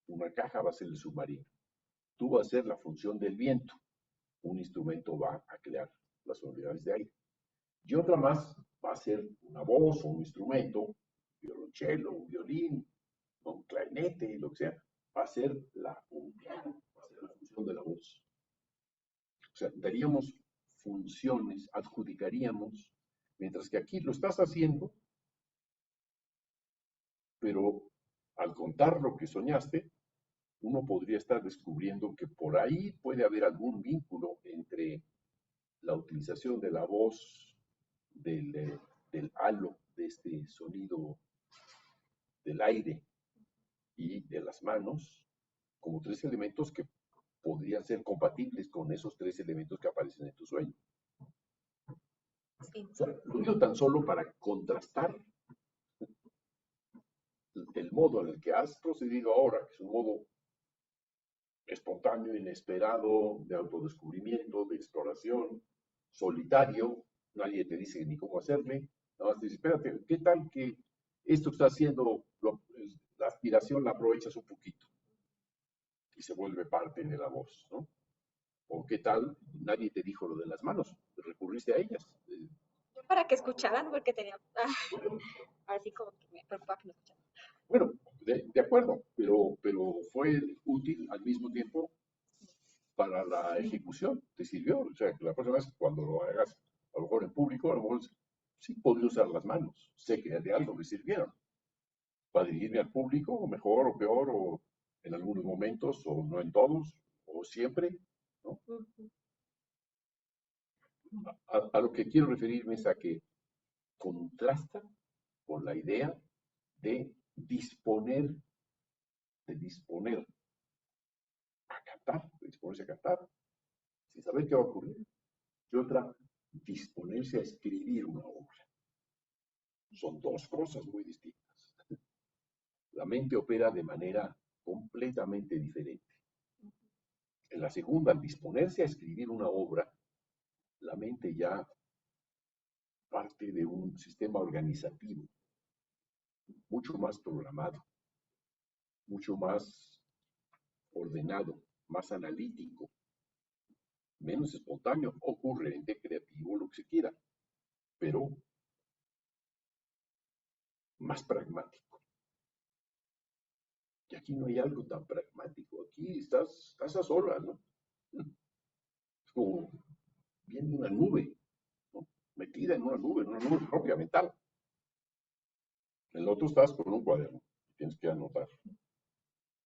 una caja va a ser el submarino. Tú vas a hacer la función del viento, un instrumento va a crear las sonoridades de aire. Y otra más va a ser una voz o un instrumento, un violonchelo, un violín, un clarinete, lo que sea, va a ser un piano, va a ser la función de la voz. O sea, daríamos funciones, adjudicaríamos, mientras que aquí lo estás haciendo, pero al contar lo que soñaste, uno podría estar descubriendo que por ahí puede haber algún vínculo entre la utilización de la voz, del halo, de este sonido del aire y de las manos, como tres elementos que podrían ser compatibles con esos tres elementos que aparecen en tu sueño. Sí. O sea, lo digo tan solo para contrastar el modo en el que has procedido ahora, que es un modo espontáneo, inesperado, de autodescubrimiento, de exploración, solitario, nadie te dice ni cómo hacerle, nada más te dice, espérate, ¿qué tal que esto que está haciendo, la aspiración la aprovechas un poquito y se vuelve parte de la voz, ¿no? O qué tal, nadie te dijo lo de las manos, recurriste a ellas. Yo para que escucharan, porque tenía así como que me preocupaba que me escucharan. Bueno, de acuerdo, pero fue útil al mismo tiempo para la ejecución, te sirvió. O sea, que la próxima vez cuando lo hagas, a lo mejor en público, a lo mejor sí podría usar las manos. Sé que de algo me sirvieron para dirigirme al público, o mejor o peor, o en algunos momentos, o no en todos, o siempre, ¿no? Ujú. A lo que quiero referirme es a que contrasta con la idea de disponer, de disponer a cantar, de disponerse a cantar, sin saber qué va a ocurrir. Y otra, disponerse a escribir una obra. Son dos cosas muy distintas. La mente opera de manera completamente diferente. En la segunda, al disponerse a escribir una obra, la mente ya parte de un sistema organizativo mucho más programado, mucho más ordenado, más analítico, menos espontáneo, ocurrente, creativo, lo que se quiera, pero más pragmático. Y aquí no hay algo tan pragmático, aquí estás a solas, ¿no? Es como viendo una nube, ¿no? Metida en una nube propia, mental. En el otro estás con un cuaderno, tienes que anotar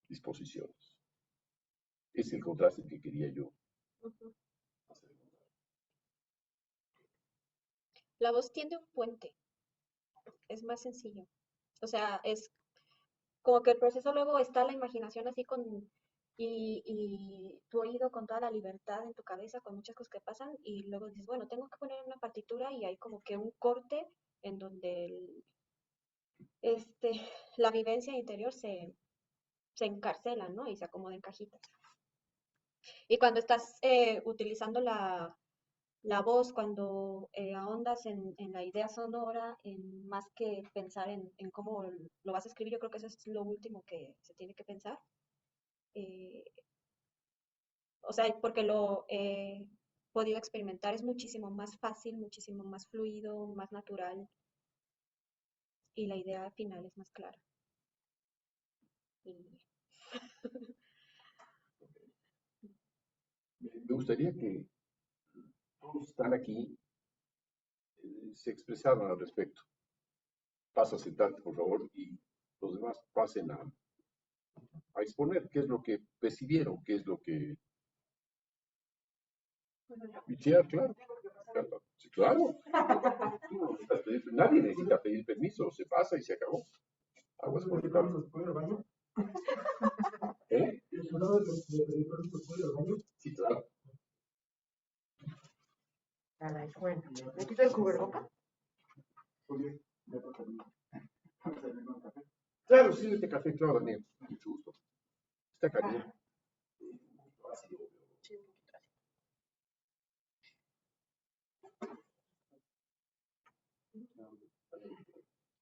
disposiciones. Es el contraste que quería yo Ujú. hacer. La voz tiende un puente, es más sencillo. O sea, es como que el proceso luego está la imaginación así y tu oído con toda la libertad en tu cabeza, con muchas cosas que pasan, y luego dices, bueno, tengo que poner una partitura y hay como que un corte en donde este, la vivencia interior se encarcela, ¿no? Y se acomoda en cajitas. Y cuando estás utilizando la voz, cuando ahondas en la idea sonora, en más que pensar en cómo lo vas a escribir, yo creo que eso es lo último que se tiene que pensar. Eh, o sea, porque lo he podido experimentar, es muchísimo más fácil, muchísimo más fluido, más natural y la idea final es más clara. Y Me gustaría que todos los que están aquí se expresaran al respecto. Pasa a sentarte, por favor, y los demás pasen a exponer qué es lo que percibieron, qué es lo que... Sí, claro, claro, sí, claro. Tú no necesitas nadie necesita pedir permiso, se pasa y se acabó. Aguas por el camino. ¿Eh? Sí, claro. Bueno, ¿me quito el cubreboca? Claro, sí, este café, claro, Daniel. Mucho gusto. Está caliente. Sí, un poquito así.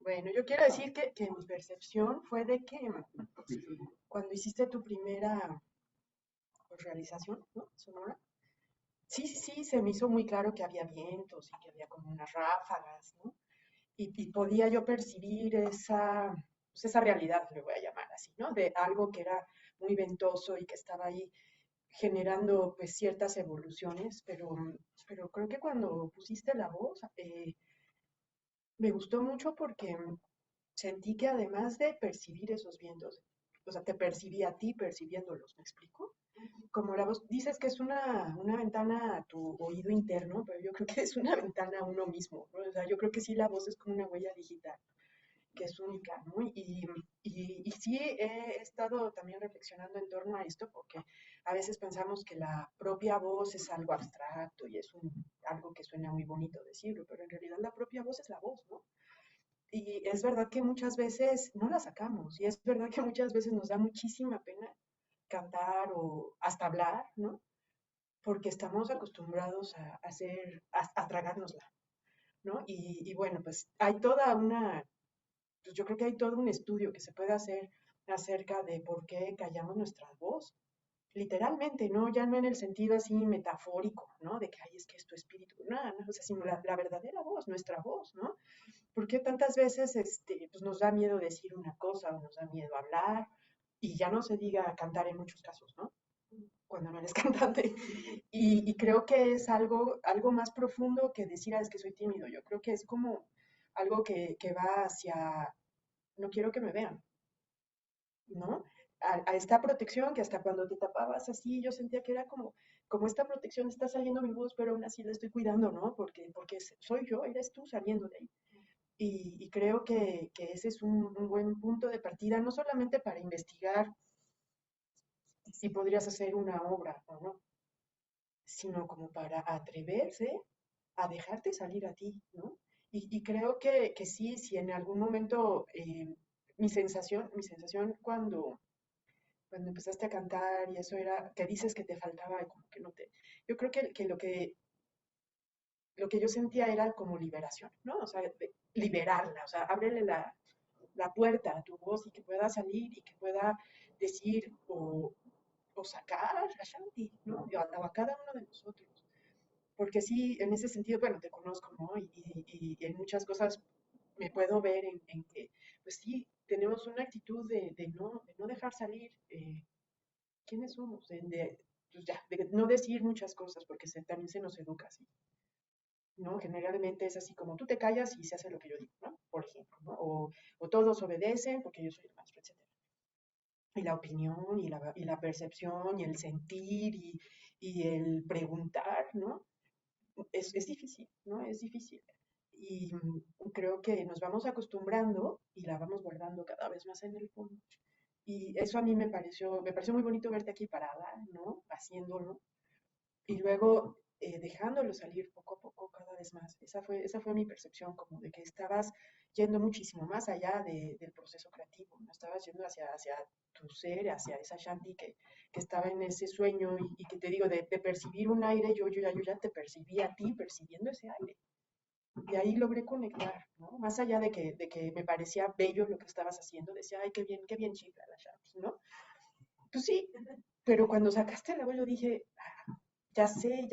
Bueno, yo quiero decir que mi percepción fue de que cuando hiciste tu primera pues, realización, ¿no? Sonora, sí, se me hizo muy claro que había vientos y que había como unas ráfagas, ¿no? Y podía yo percibir pues esa realidad, le voy a llamar así, ¿no? De algo que era muy ventoso y que estaba ahí generando pues ciertas evoluciones, pero creo que cuando pusiste la voz, me gustó mucho porque sentí que además de percibir esos vientos, o sea, te percibí a ti percibiéndolos, ¿me explico? Como la voz, dices que es una ventana a tu oído interno, pero yo creo que es una ventana a uno mismo, ¿no? O sea, yo creo que sí la voz es como una huella digital, que es única, ¿no? Y sí he estado también reflexionando en torno a esto, porque a veces pensamos que la propia voz es algo abstracto y es algo que suena muy bonito decirlo, pero en realidad la propia voz es la voz, ¿no? Y es verdad que muchas veces no la sacamos y es verdad que muchas veces nos da muchísima pena cantar o hasta hablar, ¿no? Porque estamos acostumbrados a hacer, a tragárnosla, ¿no? Y bueno, pues hay toda una, pues yo creo que hay todo un estudio que se puede hacer acerca de por qué callamos nuestra voz. Literalmente, ¿no? Ya no en el sentido así metafórico, ¿no? De que, ay, es que es tu espíritu, no, no, o sea, sino la verdadera voz, nuestra voz, ¿no? Porque tantas veces pues nos da miedo decir una cosa o nos da miedo hablar y ya no se diga cantar en muchos casos, ¿no? Cuando no eres cantante. Y creo que es algo más profundo que decir, ah, es que soy tímido. Yo creo que es como algo que va hacia, no quiero que me vean, ¿no? A esta protección que hasta cuando te tapabas así, yo sentía que era como esta protección, está saliendo mi voz, pero aún así la estoy cuidando, ¿no? Porque soy yo, eres tú saliendo de ahí. Y creo que ese es un buen punto de partida, no solamente para investigar si podrías hacer una obra o no, sino como para atreverse a dejarte salir a ti, ¿no? Y creo que sí, si en algún momento mi sensación cuando empezaste a cantar y eso era que dices que te faltaba, como que no te... Yo creo que lo que yo sentía era como liberación, ¿no? O sea, liberarla, o sea, ábrele la puerta a tu voz y que pueda salir y que pueda decir o sacar a Shanti, ¿no? O a cada uno de nosotros. Porque sí, en ese sentido, bueno, te conozco, ¿no? Y en muchas cosas me puedo ver en que, pues sí, tenemos una actitud de no dejar salir quiénes somos, pues ya, de no decir muchas cosas, porque también se nos educa así. ¿No? Generalmente es así como tú te callas y se hace lo que yo digo, ¿no? Por ejemplo, ¿no? O todos obedecen porque yo soy el maestro, etc. Y la opinión y la percepción y el sentir y el preguntar, ¿no? Es difícil, ¿no? Es difícil. Y creo que nos vamos acostumbrando y la vamos guardando cada vez más en el fondo. Y eso a mí me pareció muy bonito verte aquí parada, ¿no? Haciéndolo, y luego dejándolo salir poco a poco cada vez más. Esa fue mi percepción, como de que estabas yendo muchísimo más allá del proceso creativo, ¿no? Estabas yendo hacia tu ser, hacia esa Shanti que estaba en ese sueño y que te digo, de percibir un aire, yo ya te percibí a ti percibiendo ese aire. Y ahí logré conectar, ¿no? Más allá de que me parecía bello lo que estabas haciendo, decía, ay, qué bien chifla la Shanti, ¿no? Pues sí, pero cuando sacaste la voz yo dije, ya sé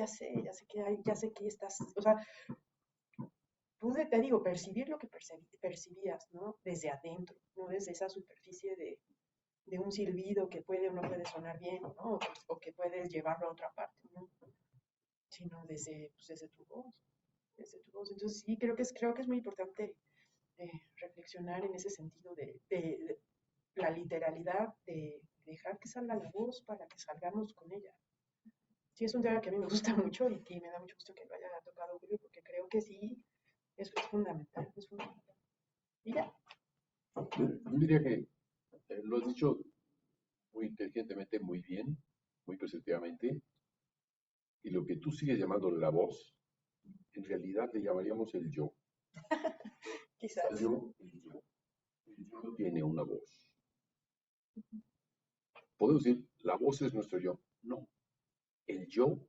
que estás, o sea, pude, te digo, percibir lo que percibías, ¿no? Desde adentro, no desde esa superficie de un silbido que puede o no puede sonar bien, ¿no? O que puedes llevarlo a otra parte, ¿no? Sino pues, desde tu voz, desde tu voz. Entonces sí, creo que es muy importante reflexionar en ese sentido de la literalidad, de dejar que salga la voz para que salgamos con ella. Sí, es un tema que a mí me gusta mucho y me da mucho gusto que lo haya tocado Julio, porque creo que sí, es fundamental, es fundamental. Y ya. Yo diría que lo has dicho muy inteligentemente, muy bien, muy perceptivamente, y lo que tú sigues llamando la voz, en realidad le llamaríamos el yo. Quizás. El yo tiene una voz. Podemos decir, la voz es nuestro yo. No, el yo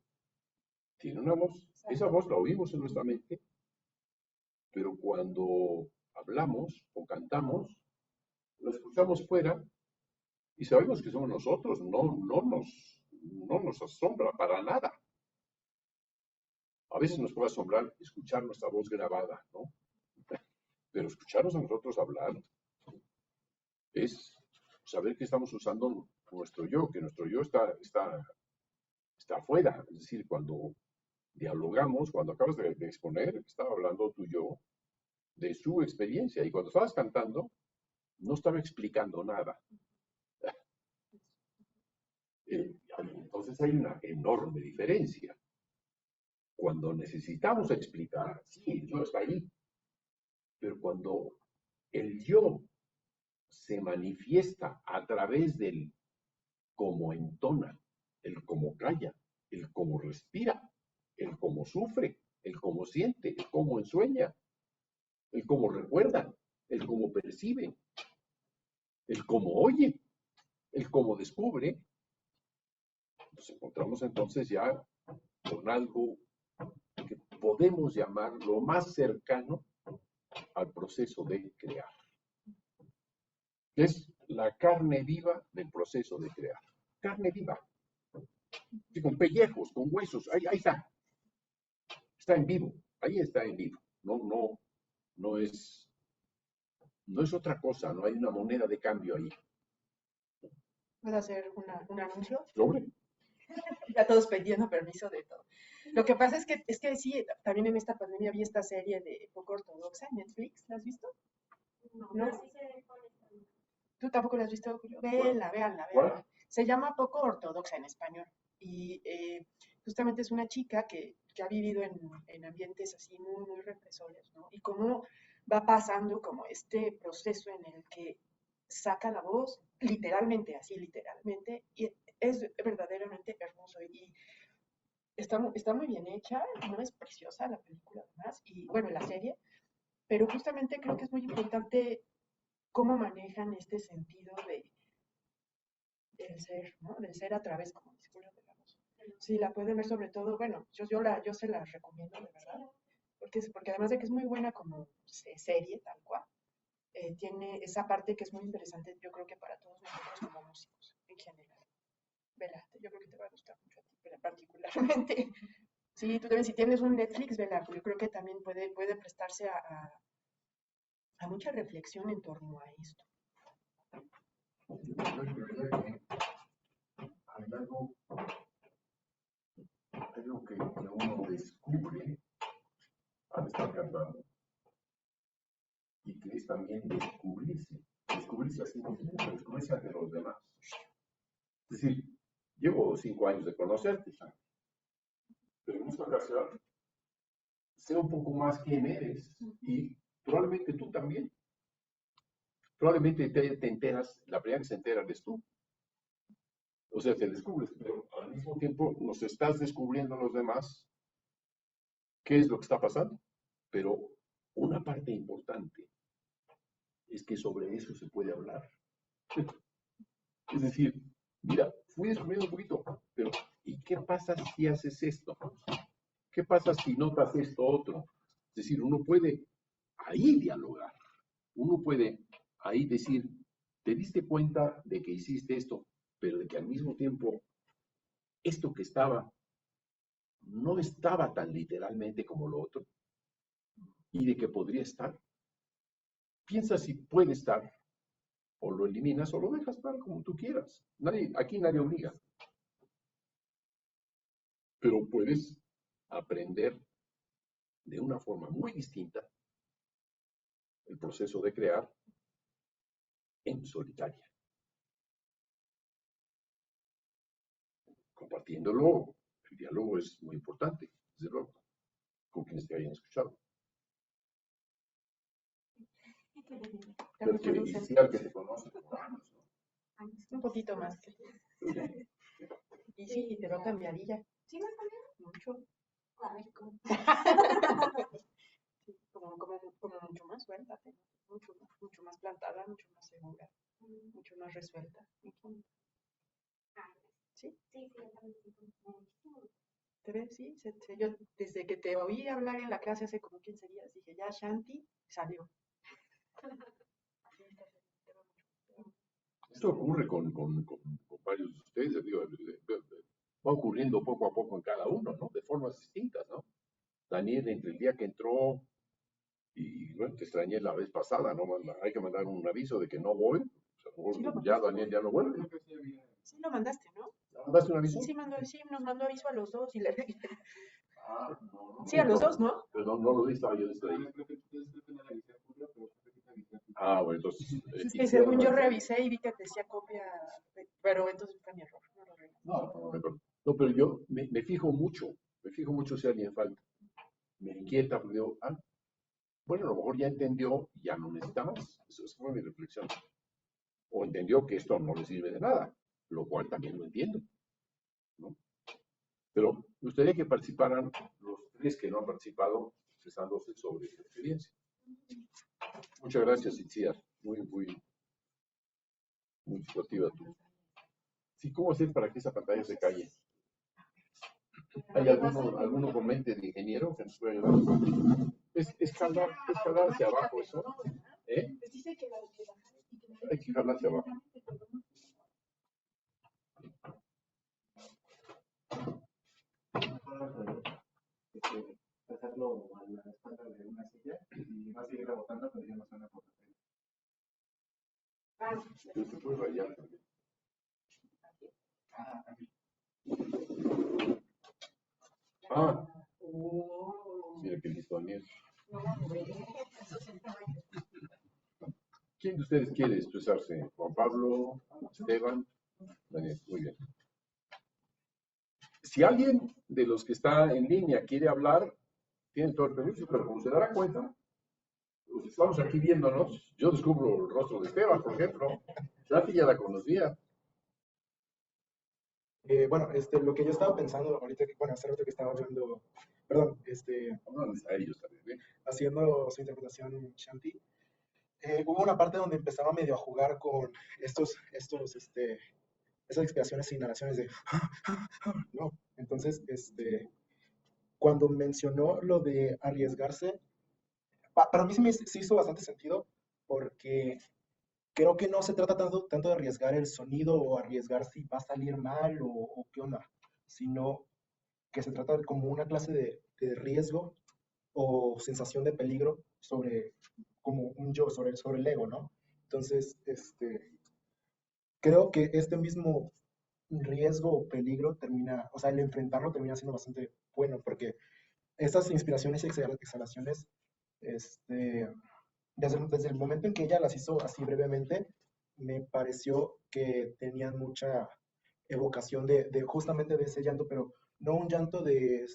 tiene una voz. Esa voz la oímos en nuestra mente, pero cuando hablamos o cantamos, lo escuchamos fuera y sabemos que somos nosotros. No nos asombra para nada. A veces nos puede asombrar escuchar nuestra voz grabada, ¿no? Pero escucharnos a nosotros hablar es saber que estamos usando nuestro yo, que nuestro yo está afuera. Es decir, cuando dialogamos, cuando acabas de exponer, estaba hablando tu yo de su experiencia. Y cuando estabas cantando, no estaba explicando nada. Entonces hay una enorme diferencia. Cuando necesitamos explicar, sí, el yo está ahí. Pero cuando el yo se manifiesta a través del cómo entona, el cómo calla, el cómo respira, el cómo sufre, el cómo siente, el cómo ensueña, el cómo recuerda, el cómo percibe, el cómo oye, el cómo descubre, nos encontramos entonces ya con algo que podemos llamar lo más cercano al proceso de crear. Es la carne viva del proceso de crear. Carne viva. Sí, con pellejos, con huesos, ahí está. Está en vivo, ahí está en vivo. No es otra cosa, no hay una moneda de cambio ahí. ¿Puedo hacer un anuncio? ¿Sobre? Ya todos pidiendo permiso de todo. Lo que pasa es que sí, también en esta pandemia vi esta serie de poco ortodoxa en Netflix, ¿la has visto? No. ¿Tú tampoco la has visto, Julio? Véanla. Se llama Poco Ortodoxa en español. Y justamente es una chica que ha vivido en ambientes así muy, muy represores, ¿no? Y cómo va pasando como este proceso en el que saca la voz, literalmente, así literalmente, y es verdaderamente hermoso. Y está muy bien hecha, no es preciosa la película además, y bueno, la serie, pero justamente creo que es muy importante cómo manejan este sentido del ser, ¿no? Del ser a través, como dice Julio, de la voz. Si la pueden ver sobre todo, bueno, yo se la recomiendo, de verdad, porque además de que es muy buena como serie, tal cual, tiene esa parte que es muy interesante, yo creo que para todos nosotros como músicos en general. Vela, yo creo que te va a gustar mucho a ti, particularmente. Sí, tú también, si tienes un Netflix, vela, yo creo que también puede prestarse a mucha reflexión en torno a esto. Hay algo que uno descubre al estar cantando y que es también descubrirse a sí mismo, descubrirse ante los demás. Es decir, llevo 5 años de conocerte, pero en esta ocasión sé un poco más quién eres y probablemente tú también. Probablemente te enteras, la primera que se entera eres tú. O sea, te descubres, pero al mismo tiempo nos estás descubriendo a los demás qué es lo que está pasando. Pero una parte importante es que sobre eso se puede hablar. Es decir, mira, fui descubriendo un poquito, pero ¿y qué pasa si haces esto? ¿Qué pasa si notas esto otro? Es decir, uno puede ahí dialogar, uno puede ahí decir, te diste cuenta de que hiciste esto, pero de que al mismo tiempo esto que estaba no estaba tan literalmente como lo otro y de que podría estar. Piensa si puede estar o lo eliminas o lo dejas tal como tú quieras. Aquí nadie obliga. Pero puedes aprender de una forma muy distinta el proceso de crear en solitaria. Compartiéndolo, el diálogo es muy importante, desde luego, con quienes te hayan escuchado. Pero que iniciar que te conoce por años, ¿no? Un poquito más. Y sí, te veo cambiadilla. ¿Sí me has cambiado? Mucho. A ver, ¿cómo? Sí, como mucho más suelta, mucho más plantada, mucho más segura, mucho más resuelta. ¿Sí? Sí, yo también me siento muchísimo. ¿Te ves? Sí, yo desde que te oí hablar en la clase hace como 15 días, dije, ya Shanti salió. Esto ocurre con varios de ustedes, digo, va ocurriendo poco a poco en cada uno, ¿no? De formas distintas, ¿no? Daniel, entre el día que entró y bueno, te extrañé la vez pasada, ¿no? Hay que mandar un aviso de que no voy. O sea, Sí, ya Daniel ya no vuelve. Sí lo mandaste, ¿no? ¿Mandaste un aviso? Sí, nos mandó aviso a los dos y le No, sí, a los dos, ¿no? pero no lo vi, estaba yo distraído. Bueno, entonces. Es que según yo revisé y vi que decía copia, pero entonces fue mi error. No, pero yo me fijo mucho si alguien falta. Me inquieta porque digo, bueno, a lo mejor ya entendió y ya no necesita más. Eso fue mi reflexión. O entendió que esto no le sirve de nada, lo cual también lo entiendo, ¿no? Pero me gustaría que participaran los tres que no han participado, expresándose sobre su experiencia. Muchas gracias, Itziar. Muy situativa tú. Sí, ¿cómo hacer para que esa pantalla se calle? ¿Hay alguno con mente de ingeniero que nos pueda ayudar? Es jalar hacia abajo eso. Hay que jalar hacia abajo. Pasarlo a la espalda de una silla y va a seguir rebotando, pero ya no suena por la Se puede rayar también. Mira qué listo, Daniel. ¿Quién de ustedes quiere expresarse? ¿Juan Pablo? ¿Esteban? Daniel, muy bien. Si alguien de los que está en línea quiere hablar, tiene todo el permiso, pero como se dará cuenta, pues estamos aquí viéndonos. Yo descubro el rostro de Esteban, por ejemplo. Shati ya la conocía. Bueno, lo que yo estaba pensando ahorita, bueno, hace rato que estaba hablando, perdón, A ellos también, ¿eh? haciendo su interpretación Shanti, hubo una parte donde empezaba medio a jugar con esas expiraciones e inhalaciones de, no, entonces, cuando mencionó lo de arriesgarse, para mí sí hizo bastante sentido, porque creo que no se trata tanto de arriesgar el sonido o arriesgar si va a salir mal o qué onda, sino que se trata de como una clase de riesgo o sensación de peligro sobre, como un yo, sobre el ego, ¿no? Entonces, creo que este mismo riesgo o peligro termina, o sea, el enfrentarlo termina siendo bastante bueno, porque estas inspiraciones y exhalaciones, desde el momento en que ella las hizo así brevemente, me pareció que tenían mucha evocación de justamente de ese llanto, pero no un llanto de,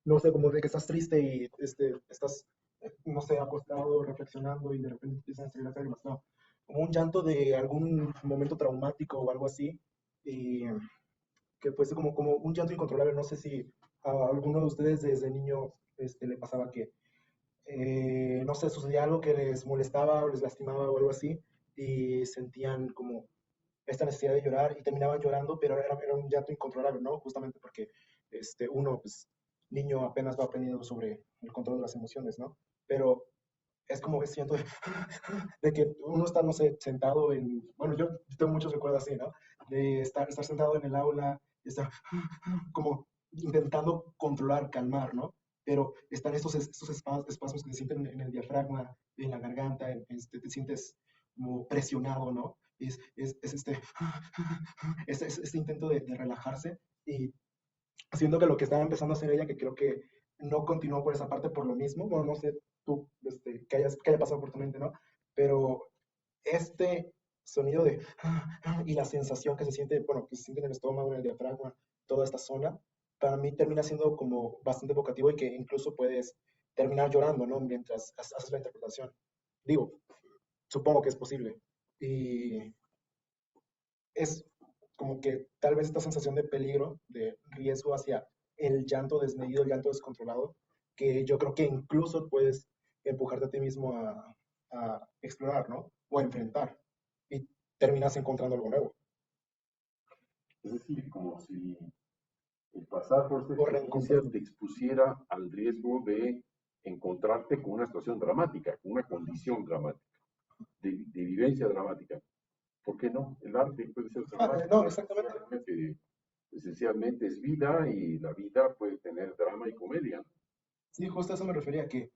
no sé, como de que estás triste y estás, no sé, acostado, reflexionando y de repente empiezan a salir las lágrimas, no, como un llanto de algún momento traumático o algo así, y que fuese como un llanto incontrolable. No sé si a alguno de ustedes desde niño le pasaba que no sé, sucedía algo que les molestaba o les lastimaba o algo así, y sentían como esta necesidad de llorar y terminaban llorando, pero era un llanto incontrolable, ¿no? Justamente porque uno, pues, niño apenas va aprendiendo sobre el control de las emociones, ¿no? Pero es como que siento de que uno está, no sé, sentado bueno, yo tengo muchos recuerdos así, ¿no? De estar sentado en el aula, estar como intentando controlar, calmar, ¿no? Pero están estos espasmos que se sienten en el diafragma, en la garganta, te sientes como presionado, ¿no? Es este intento de relajarse y siento que lo que estaba empezando a hacer ella, que creo que no continuó por esa parte por lo mismo, bueno, no sé tú que haya pasado por tu mente, ¿no? Pero este sonido de y la sensación que se siente, bueno, que se siente en el estómago, en el diafragma, toda esta zona, para mí termina siendo como bastante evocativo y que incluso puedes terminar llorando, ¿no? Mientras haces la interpretación. Digo, supongo que es posible. Y es como que tal vez esta sensación de peligro, de riesgo hacia el llanto desmedido, el llanto descontrolado, que yo creo que incluso puedes empujarte a ti mismo a explorar, ¿no? O a enfrentar. Y terminas encontrando algo nuevo. Es decir, como si el pasar por esta O experiencia reencontrarlo. te expusiera al riesgo de encontrarte con una situación dramática, con una condición dramática, de vivencia dramática. ¿Por qué no? El arte puede ser dramático. No, exactamente. Esencialmente es vida y la vida puede tener drama y comedia. Sí, justo a eso me refería, que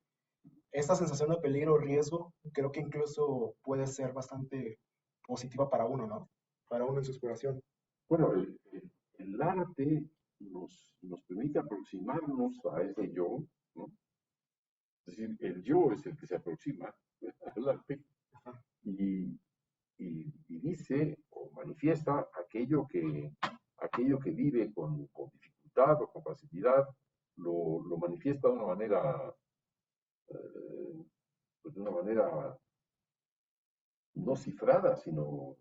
esta sensación de peligro o riesgo creo que incluso puede ser bastante positiva para uno, ¿no? Para uno en su exploración. Bueno, el arte nos permite aproximarnos a ese yo, ¿no? Es decir, el yo es el que se aproxima al arte y, y dice o manifiesta aquello que vive con dificultad o con facilidad, lo manifiesta pues de una manera no cifrada, sino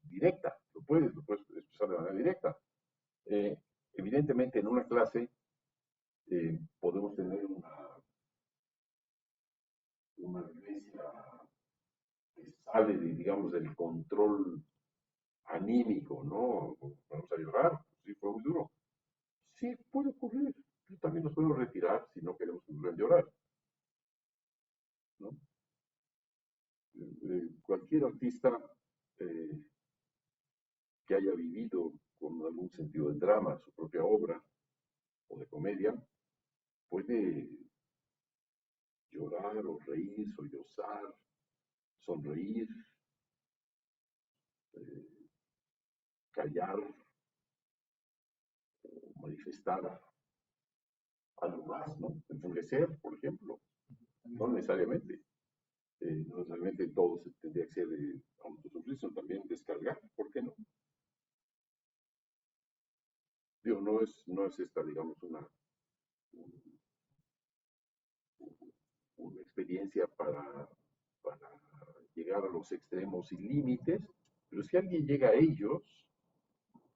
directa. Lo puedes expresar de manera directa. Eh, Evidentemente, en una clase podemos tener una vivencia que sale, digamos, del control anímico, ¿no? Vamos a llorar, sí, fue muy duro. Sí, puede ocurrir. También nos podemos retirar si no queremos volver a llorar, ¿no? Cualquier artista eh, que haya vivido con algún sentido de drama su propia obra o de comedia puede llorar o reír, sollozar, sonreír, eh, callar, manifestar algo más, ¿no? Enfurecer, por ejemplo, no necesariamente. No necesariamente todo se tendría que ser autosufrir, sino también descargar, ¿por qué no? Digo, no es esta, digamos, una experiencia para llegar a los extremos sin límites, pero si alguien llega a ellos,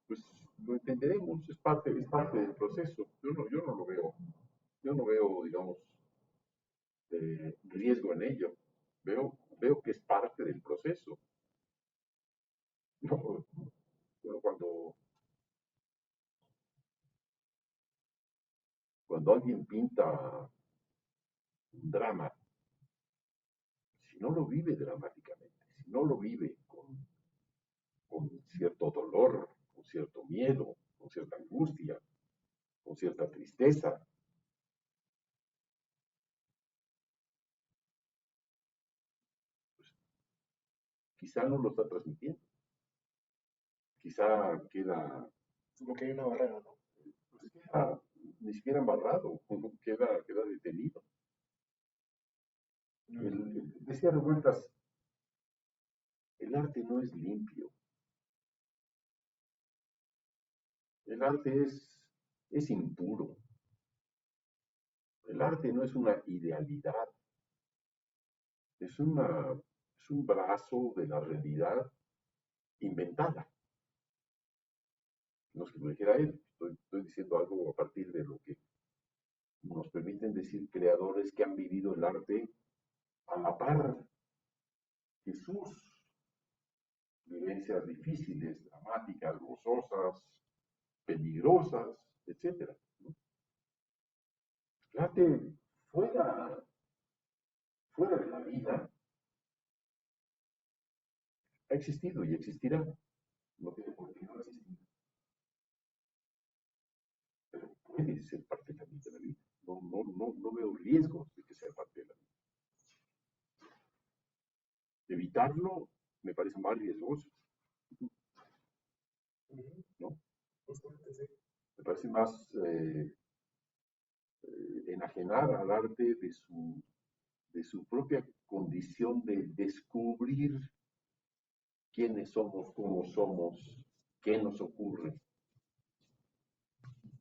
pues lo entenderemos, es parte del proceso. Yo no lo veo, yo no veo, digamos, riesgo en ello. Veo que es parte del proceso. No, bueno, cuando alguien pinta un drama, si no lo vive dramáticamente, si no lo vive con cierto dolor, con cierto miedo, con cierta angustia, con cierta tristeza, pues quizá no lo está transmitiendo, quizá queda, Como que hay una barrera, ¿no? pues queda ni siquiera embarrado, queda detenido. Decía Revueltas, el arte no es limpio, el arte es impuro, el arte no es una idealidad, es un brazo de la realidad inventada. No es que lo dijera él, estoy diciendo algo a partir de lo que nos permiten decir creadores que han vivido el arte a la par que sus vivencias difíciles, dramáticas, gozosas, peligrosas, etcétera, ¿no? El arte fuera de la vida ha existido y existirá. No tiene por qué no existir, pero puede ser parte también de la vida. No veo riesgos de que sea parte de la vida. evitarlo me parece más riesgoso, ¿no? Justamente, sí. Me parece más enajenar al arte de su propia condición de descubrir quiénes somos, cómo somos, qué nos ocurre,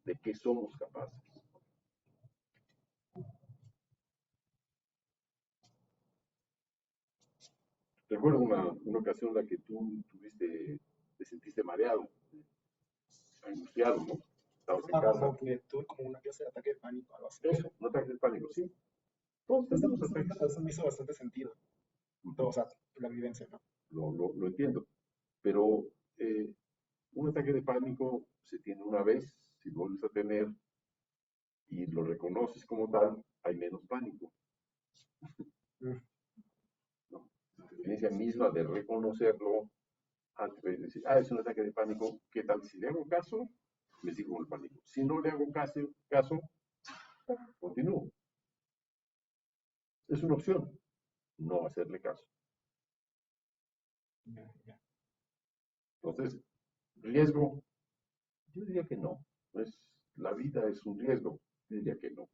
de qué somos capaces. Recuerdo una ocasión en la que tú te sentiste mareado, angustiado, ¿no? Estabas en casa. Como que tuve como una clase de ataque de pánico, algo así. Eso, un ataque de pánico, sí. Todos tenemos ataques. Eso me hizo bastante sentido. O sea, la vivencia, ¿no? Lo entiendo. Pero un ataque de pánico se tiene una vez, si lo vuelves a tener y lo reconoces como tal, hay menos pánico. Mm. ¿No? La experiencia misma de reconocerlo, antes de decir, es un ataque de pánico, ¿qué tal? Si le hago caso, me sigo con el pánico. Si no le hago caso, continúo. Es una opción, no hacerle caso. Entonces, riesgo, yo diría que no. La vida es un riesgo, yo diría que no.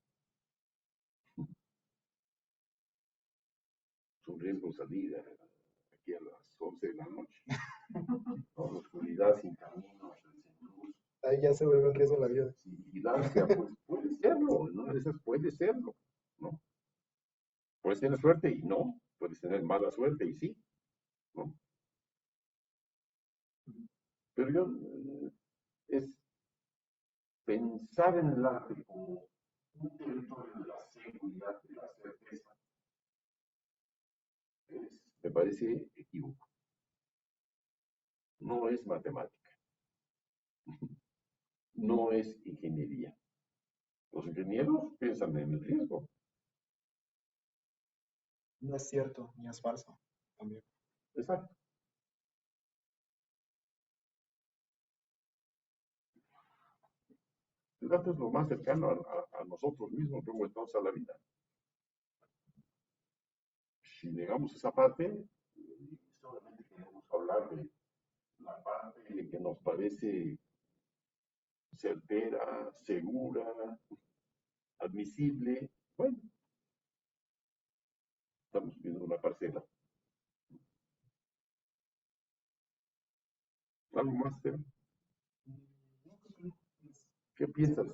Es un riesgo salir aquí a las 11 de la noche. Con la oscuridad, sin camino, sin luz. Ahí ya se vuelve un riesgo la vida. Sin vigilancia, pues puede serlo, en una de esas puede serlo, ¿no? Puedes tener suerte y no, puedes tener mala suerte y sí, ¿no? Pero es pensar en el arte como un territorio de la seguridad, de la certeza, me parece equívoco. No es matemática, no es ingeniería. Los ingenieros piensan en el riesgo. No es cierto, ni es falso, también. Exacto. El arte es lo más cercano a nosotros mismos, como estamos a la vida. Si negamos esa parte, solamente queremos hablar de la parte que nos parece certera, segura, admisible. Bueno, estamos viendo una parcela. ¿Algo más, Teo? ¿Qué piensas?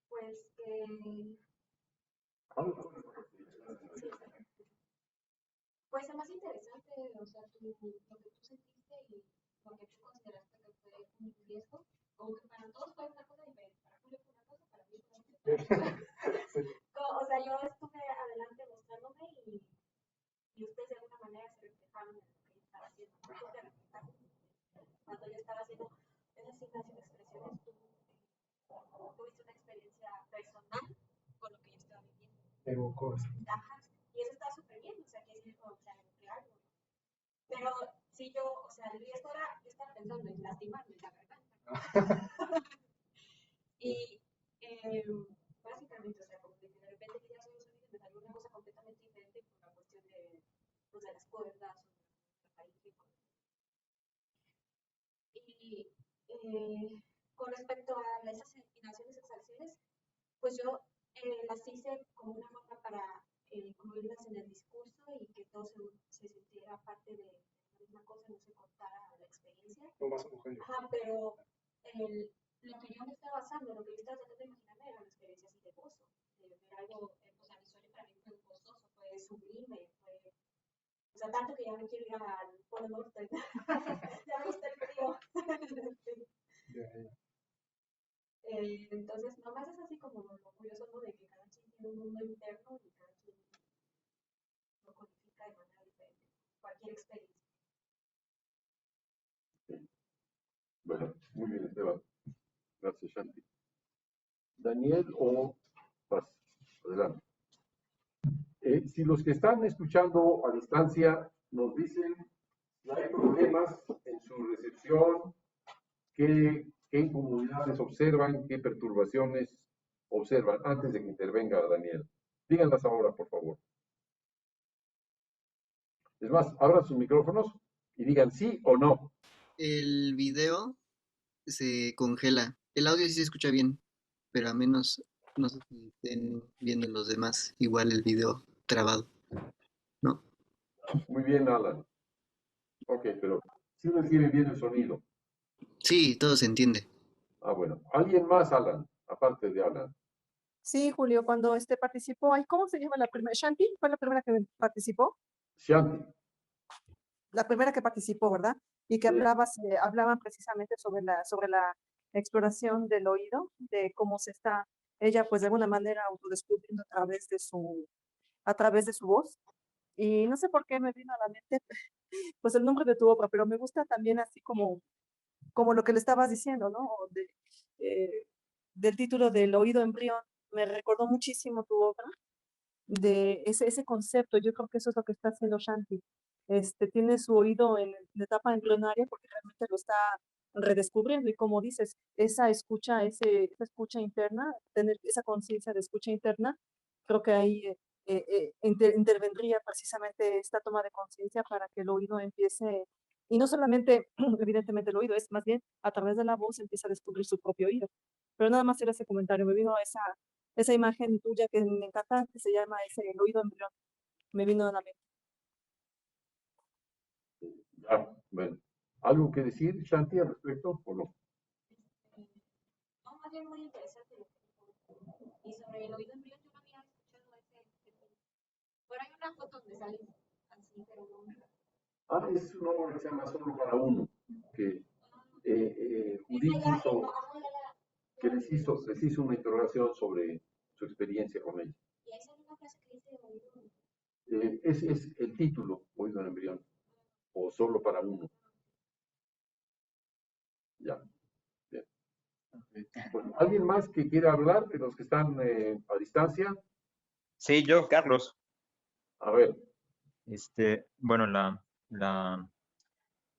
Pues que pues es más interesante, o sea, lo que tú sentiste y lo que tú consideraste que fue un riesgo, como que para todos fue una cosa diferente. Para Julio fue una cosa, para mí fue otra. O sea, yo estuve adelante mostrándome y ustedes de alguna manera se reflejaron en lo que yo estaba haciendo. ¿No? Tú te reflejaste cuando yo estaba haciendo esas signas y expresiones, tú tuviste una experiencia personal con lo que yo estaba viviendo. Evocó eso. Ajá, y eso está súper bien, o sea, que es o sea, nuclear. Pero si yo, o sea, el riesgo era, yo estaba pensando en lastimarme la garganta. Y básicamente, o sea, como que de repente que ya soy un sonido, me salió una cosa completamente diferente por la cuestión de, pues, de las cuerdas o de la raíz. Y con respecto a esas inhalaciones y exhalaciones, pues yo las hice como una forma para incluirlas en el discurso y que todo se sintiera parte de la misma cosa, no se cortara la experiencia. Lo más homogéneo. Ajá, pero lo que yo me estaba basando, lo que yo estaba tratando de imaginarme era una experiencia así de gozo, de ver algo, o sea, mi sueño para mí fue gozoso, fue sublime, fue, o sea, tanto que ya me quiero ir al Polo Norte, ya me gusta el frío. Entonces, nomás es así como lo curioso, ¿no? De que cada quien tiene un mundo interno y cada quien lo codifica de manera diferente, cualquier experiencia. Bueno, muy bien, Esteban. Gracias, Shanti. Daniel o Paz, adelante. Si los que están escuchando a distancia nos dicen si hay problemas en su recepción, qué incomodidades observan, qué perturbaciones observan antes de que intervenga Daniel. Díganlas ahora, por favor. Es más, abran sus micrófonos y digan sí o no. El video se congela. El audio sí se escucha bien, pero a menos no sé si estén viendo los demás. Igual el video trabado, ¿no? Muy bien, Alan. Ok, pero sí recibe bien el sonido. Sí, todo se entiende. Ah, bueno. ¿Alguien más, Alan? Aparte de Alan. Sí, Julio, cuando participó, ay, ¿cómo se llama la primera? ¿Shanti? ¿Fue la primera que participó? Shanti. La primera que participó, ¿verdad? Y que Sí. hablaban precisamente sobre la exploración del oído, de cómo se está ella, pues de alguna manera autodescubriendo a través de su voz. Y no sé por qué me vino a la mente, pues el nombre de tu obra, pero me gusta también así como lo que le estabas diciendo, ¿no? Eh, del título del oído embrión. Me recordó muchísimo tu obra, de ese concepto. Yo creo que eso es lo que está haciendo Shanti. Tiene su oído en la etapa embrionaria porque realmente lo está redescubriendo y como dices, esa escucha interna, tener esa conciencia de escucha interna, creo que ahí intervendría precisamente esta toma de conciencia para que el oído empiece, y no solamente, evidentemente el oído, es más bien a través de la voz empieza a descubrir su propio oído. Pero nada más era ese comentario, me vino esa imagen tuya que me encanta, que se llama el oído embrión, me vino a la mente. Ya, bueno. ¿Algo que decir, Shanti, al respecto o no? No, más bien muy interesante lo que dijo. Y sobre el oído embrión, yo no había escuchado ese. Por ahí una foto donde sale así, pero no. Ah, es una obra que se llama Solo para uno, que Judith hizo, que les hizo una interrogación sobre su experiencia con ella. Y ahí sale una frase que dice oído. Es el título, Oído en embrión, o Solo para uno. Ya, bien. Bueno, ¿alguien más que quiera hablar de los que están a distancia? Sí, yo, Carlos. A ver, Bueno,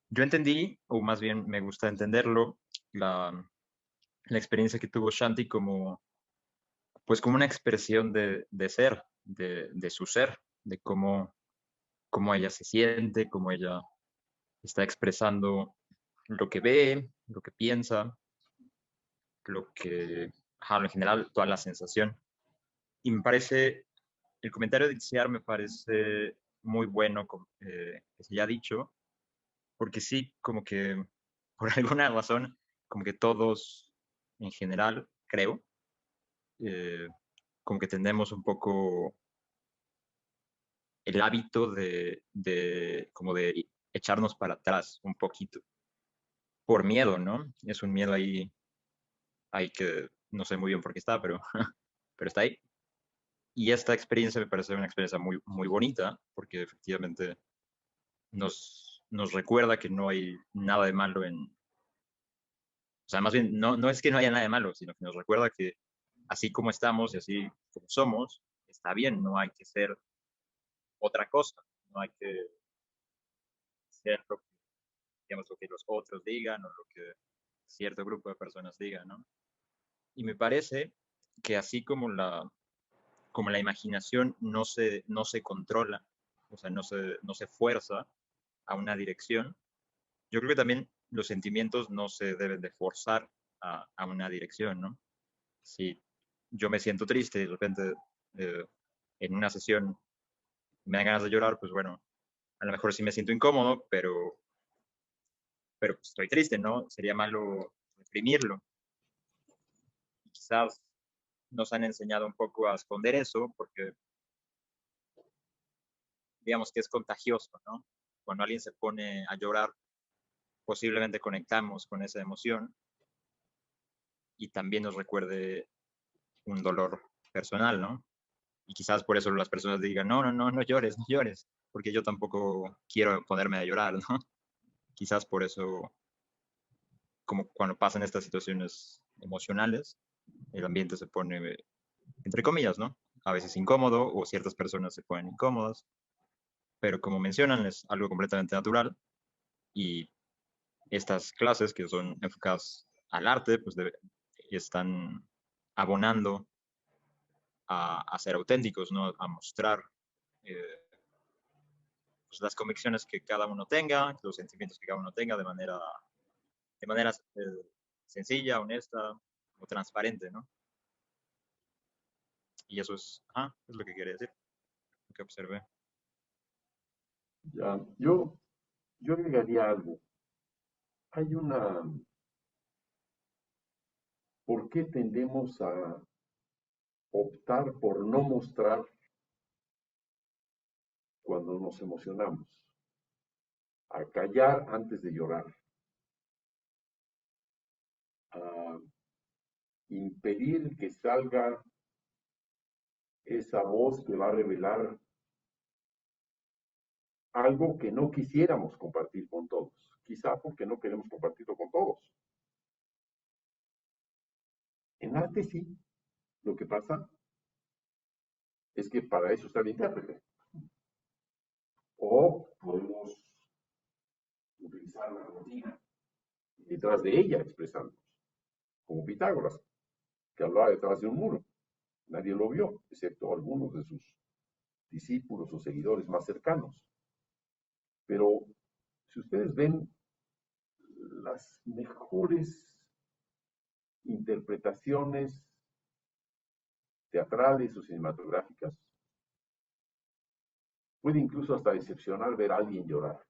yo entendí, o más bien me gusta entenderlo, la experiencia que tuvo Shanti como, pues como una expresión de ser, de su ser, de cómo ella se siente, cómo ella está expresando lo que ve, lo que piensa, en general, toda la sensación. Y me parece, el comentario de Itziar me parece muy bueno, que se haya dicho, porque sí, como que por alguna razón, como que todos en general, creo, eh, como que tenemos un poco el hábito como de echarnos para atrás un poquito, por miedo, ¿no? Es un miedo ahí que no sé muy bien por qué está, pero está ahí. Y esta experiencia me parece una experiencia muy, muy bonita, porque efectivamente nos recuerda que no hay nada de malo o sea, más bien, no es que no haya nada de malo, sino que nos recuerda que así como estamos y así como somos, está bien, no hay que ser otra cosa, no hay que ser digamos, lo que los otros digan o lo que cierto grupo de personas digan, ¿no? Y me parece que así como la imaginación no se controla, o sea, no se fuerza a una dirección, yo creo que también los sentimientos no se deben de forzar a una dirección, ¿no? Si yo me siento triste y de repente eh, en una sesión me dan ganas de llorar, pues bueno, a lo mejor sí me siento incómodo, pero pues estoy triste, ¿no? Sería malo reprimirlo. Y quizás nos han enseñado un poco a esconder eso porque digamos que es contagioso, ¿no? Cuando alguien se pone a llorar, posiblemente conectamos con esa emoción y también nos recuerde un dolor personal, ¿no? Y quizás por eso las personas digan, no llores, no llores, porque yo tampoco quiero ponerme a llorar, ¿no? Quizás por eso, como cuando pasan estas situaciones emocionales, el ambiente se pone, entre comillas, ¿no? A veces incómodo o ciertas personas se ponen incómodas, pero como mencionan, es algo completamente natural y estas clases que son enfocadas al arte, pues están abonando a ser auténticos, ¿no? A mostrar eh, pues, las convicciones que cada uno tenga, los sentimientos que cada uno tenga de manera sencilla, honesta o transparente, ¿no? Y eso es lo que quería decir, lo que observé. Ya, yo agregaría algo. Hay ¿por qué tendemos a optar por no mostrar cuando nos emocionamos? A callar antes de llorar, a impedir que salga esa voz que va a revelar algo que no quisiéramos compartir con todos, quizá porque no queremos compartirlo con todos. En arte sí, lo que pasa es que para eso está el intérprete. O podemos utilizar la rutina y detrás de ella expresarnos, como Pitágoras, que hablaba detrás de un muro. Nadie lo vio, excepto algunos de sus discípulos o seguidores más cercanos. Pero si ustedes ven las mejores interpretaciones teatrales o cinematográficas, puede incluso hasta decepcionar ver a alguien llorar.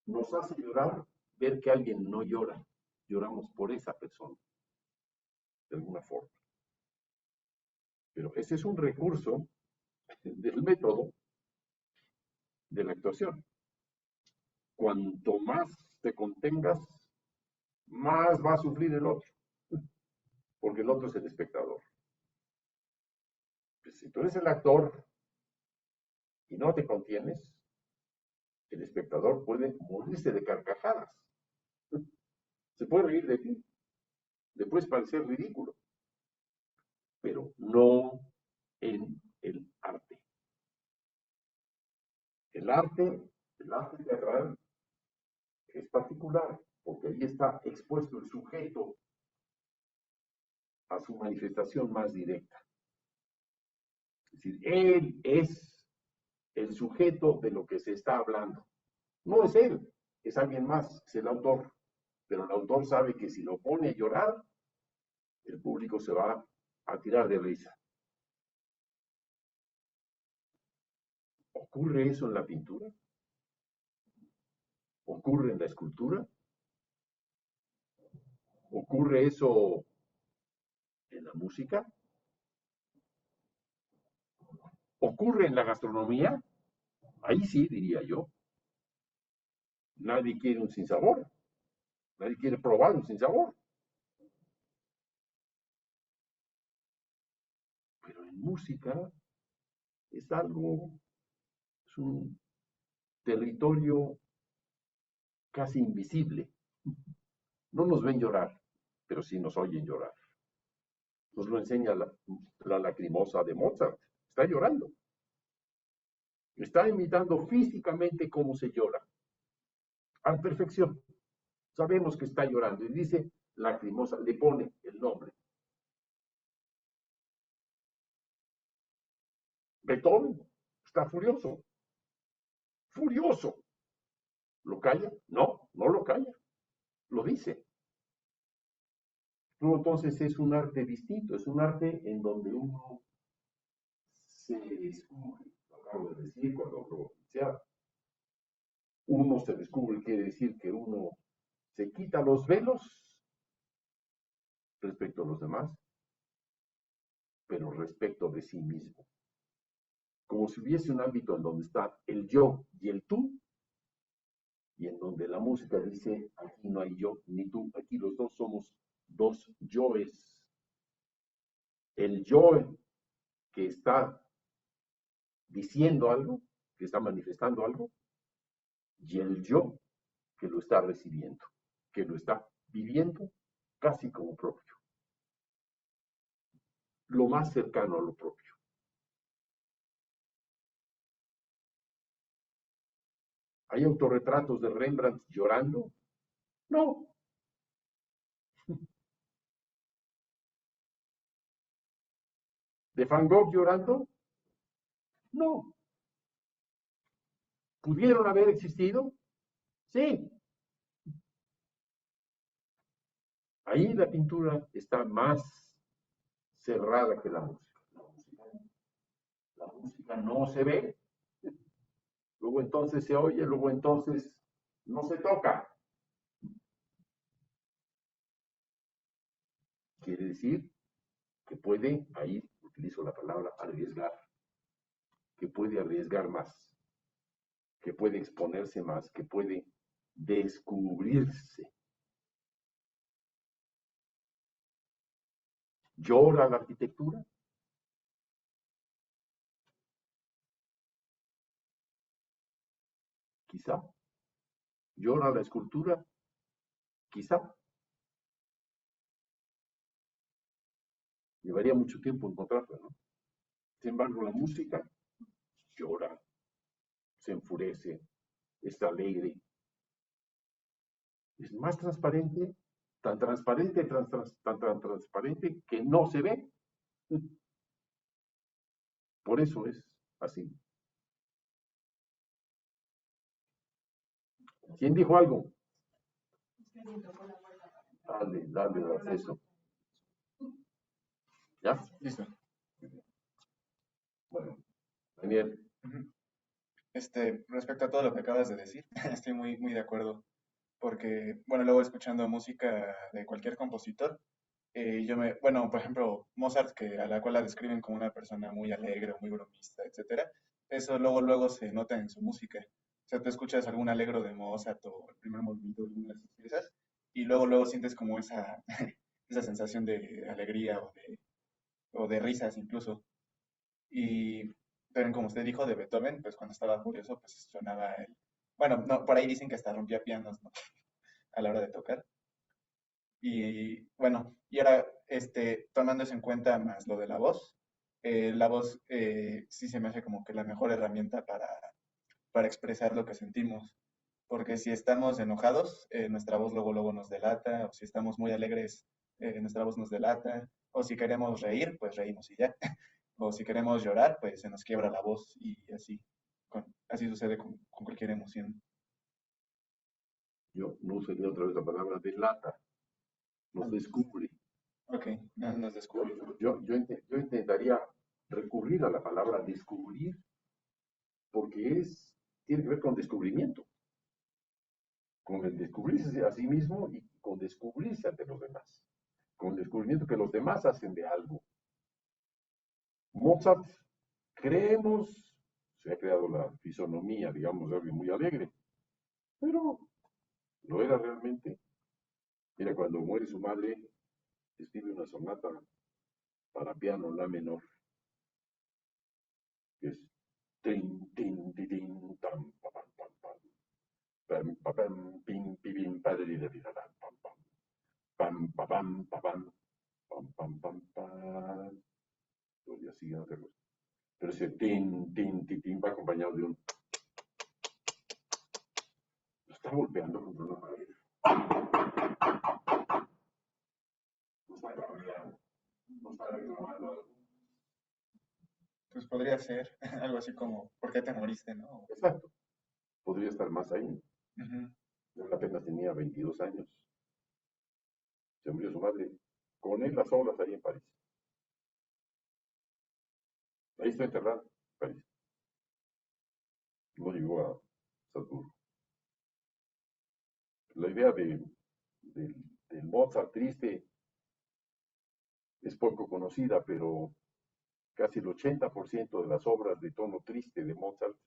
Nos hace llorar ver que alguien no llora. Lloramos por esa persona, de alguna forma. Pero ese es un recurso del método de la actuación. Cuanto más te contengas, más va a sufrir el otro, porque el otro es el espectador. Pues si tú eres el actor y no te contienes, el espectador puede morirse de carcajadas. Se puede reír de ti, le puedes parecer ridículo, pero no en el arte. El arte teatral es particular, porque ahí está expuesto el sujeto a su manifestación más directa. Es decir, él es el sujeto de lo que se está hablando. No es él, es alguien más, es el autor. Pero el autor sabe que si lo pone a llorar, el público se va a tirar de risa. ¿Ocurre eso en la pintura? ¿Ocurre en la escultura? ¿Ocurre eso en la música? ¿Ocurre en la gastronomía? Ahí sí, diría yo. Nadie quiere un sinsabor. Nadie quiere probar un sinsabor. Pero en música es algo, es un territorio casi invisible. No nos ven llorar, pero sí nos oyen llorar. Nos lo enseña la lacrimosa de Mozart. Está llorando. Está imitando físicamente cómo se llora. A la perfección. Sabemos que está llorando. Y dice lacrimosa, le pone el nombre. Beethoven está furioso. Furioso. ¿Lo calla? No, no lo calla. Lo dice. Entonces es un arte distinto. Es un arte en donde uno se descubre. Lo acabo de decir cuando lo iniciaba. Uno se descubre, quiere decir que uno se quita los velos respecto a los demás, pero respecto de sí mismo. Como si hubiese un ámbito en donde está el yo y el tú, y en donde la música dice, aquí no hay yo ni tú, aquí los dos somos dos yoes. El yo que está diciendo algo, que está manifestando algo, y el yo que lo está recibiendo, que lo está viviendo casi como propio, lo más cercano a lo propio. ¿Hay autorretratos de Rembrandt llorando? No. ¿De Van Gogh llorando? No. ¿Pudieron haber existido? Sí. Ahí la pintura está más cerrada que la música. La música no se ve, luego entonces se oye, luego entonces no se toca. Quiere decir que puede, ahí utilizo la palabra arriesgar, que puede arriesgar más, que puede exponerse más, que puede descubrirse. ¿Llora la arquitectura? Quizá. ¿Llora la escultura? Quizá. Llevaría mucho tiempo encontrarla, ¿no? Sin embargo, la música llora, se enfurece, es alegre, es más transparente, tan transparente, tan transparente que no se ve. Por eso es así. ¿Quién dijo algo? Dale acceso. ¿Ya? Listo. Bueno, Daniel. Respecto a todo lo que acabas de decir, estoy muy de acuerdo, porque, bueno, luego escuchando música de cualquier compositor, bueno, por ejemplo, Mozart, a la cual la describen como una persona muy alegre, muy bromista, etcétera, eso luego se nota en su música. O sea, tú escuchas algún alegro de Mozart o el primer movimiento de alguna de sus piezas, y luego sientes como esa, esa sensación de alegría o de risas incluso. Y pero como usted dijo de Beethoven, pues cuando estaba furioso, pues sonaba el... Bueno, no, por ahí dicen que hasta rompía pianos, ¿no? A la hora de tocar. Y bueno, y ahora, tomando eso en cuenta más lo de la voz sí se me hace como que la mejor herramienta para expresar lo que sentimos. Porque si estamos enojados, nuestra voz luego nos delata, o si estamos muy alegres, nuestra voz nos delata, o si queremos reír, pues reímos y ya. O si queremos llorar, pues se nos quiebra la voz y así. Así sucede con cualquier emoción. Yo no usaría otra vez la palabra delata, nos descubre. Ok, nos descubre. Yo intentaría recurrir a la palabra descubrir porque tiene que ver con descubrimiento, con el descubrirse a sí mismo y con descubrirse ante los demás, con el descubrimiento que los demás hacen de algo. Mozart, creemos, se ha creado la fisonomía, digamos, de alguien muy alegre, pero ¿lo era realmente? Mira, cuando muere su madre, escribe una sonata para piano la menor, que es tin, tin, ti, tin, tam, pa, pam, pam, pam, pam, pa, pam, pim, pi, pim, pa, di, di, di, da, pam, pam, pam, pa, pam, pa, pam, pam, pam, pam, pam. Todavía sigue, no te acuerdas. Pero ese tin, tin, ti, tin va acompañado de un... Lo está golpeando contra una pared. No está cambiando. No está reclamando. Pues podría ser algo así como, ¿por qué te moriste, no? Exacto. Podría estar más ahí. Ujú. Él apenas tenía 22 años. Se murió su madre. Con él a solas ahí en París. Ahí está enterrado, en París. No llegó a Salzburgo. La idea del Mozart triste es poco conocida, pero casi el 80% de las obras de tono triste de Mozart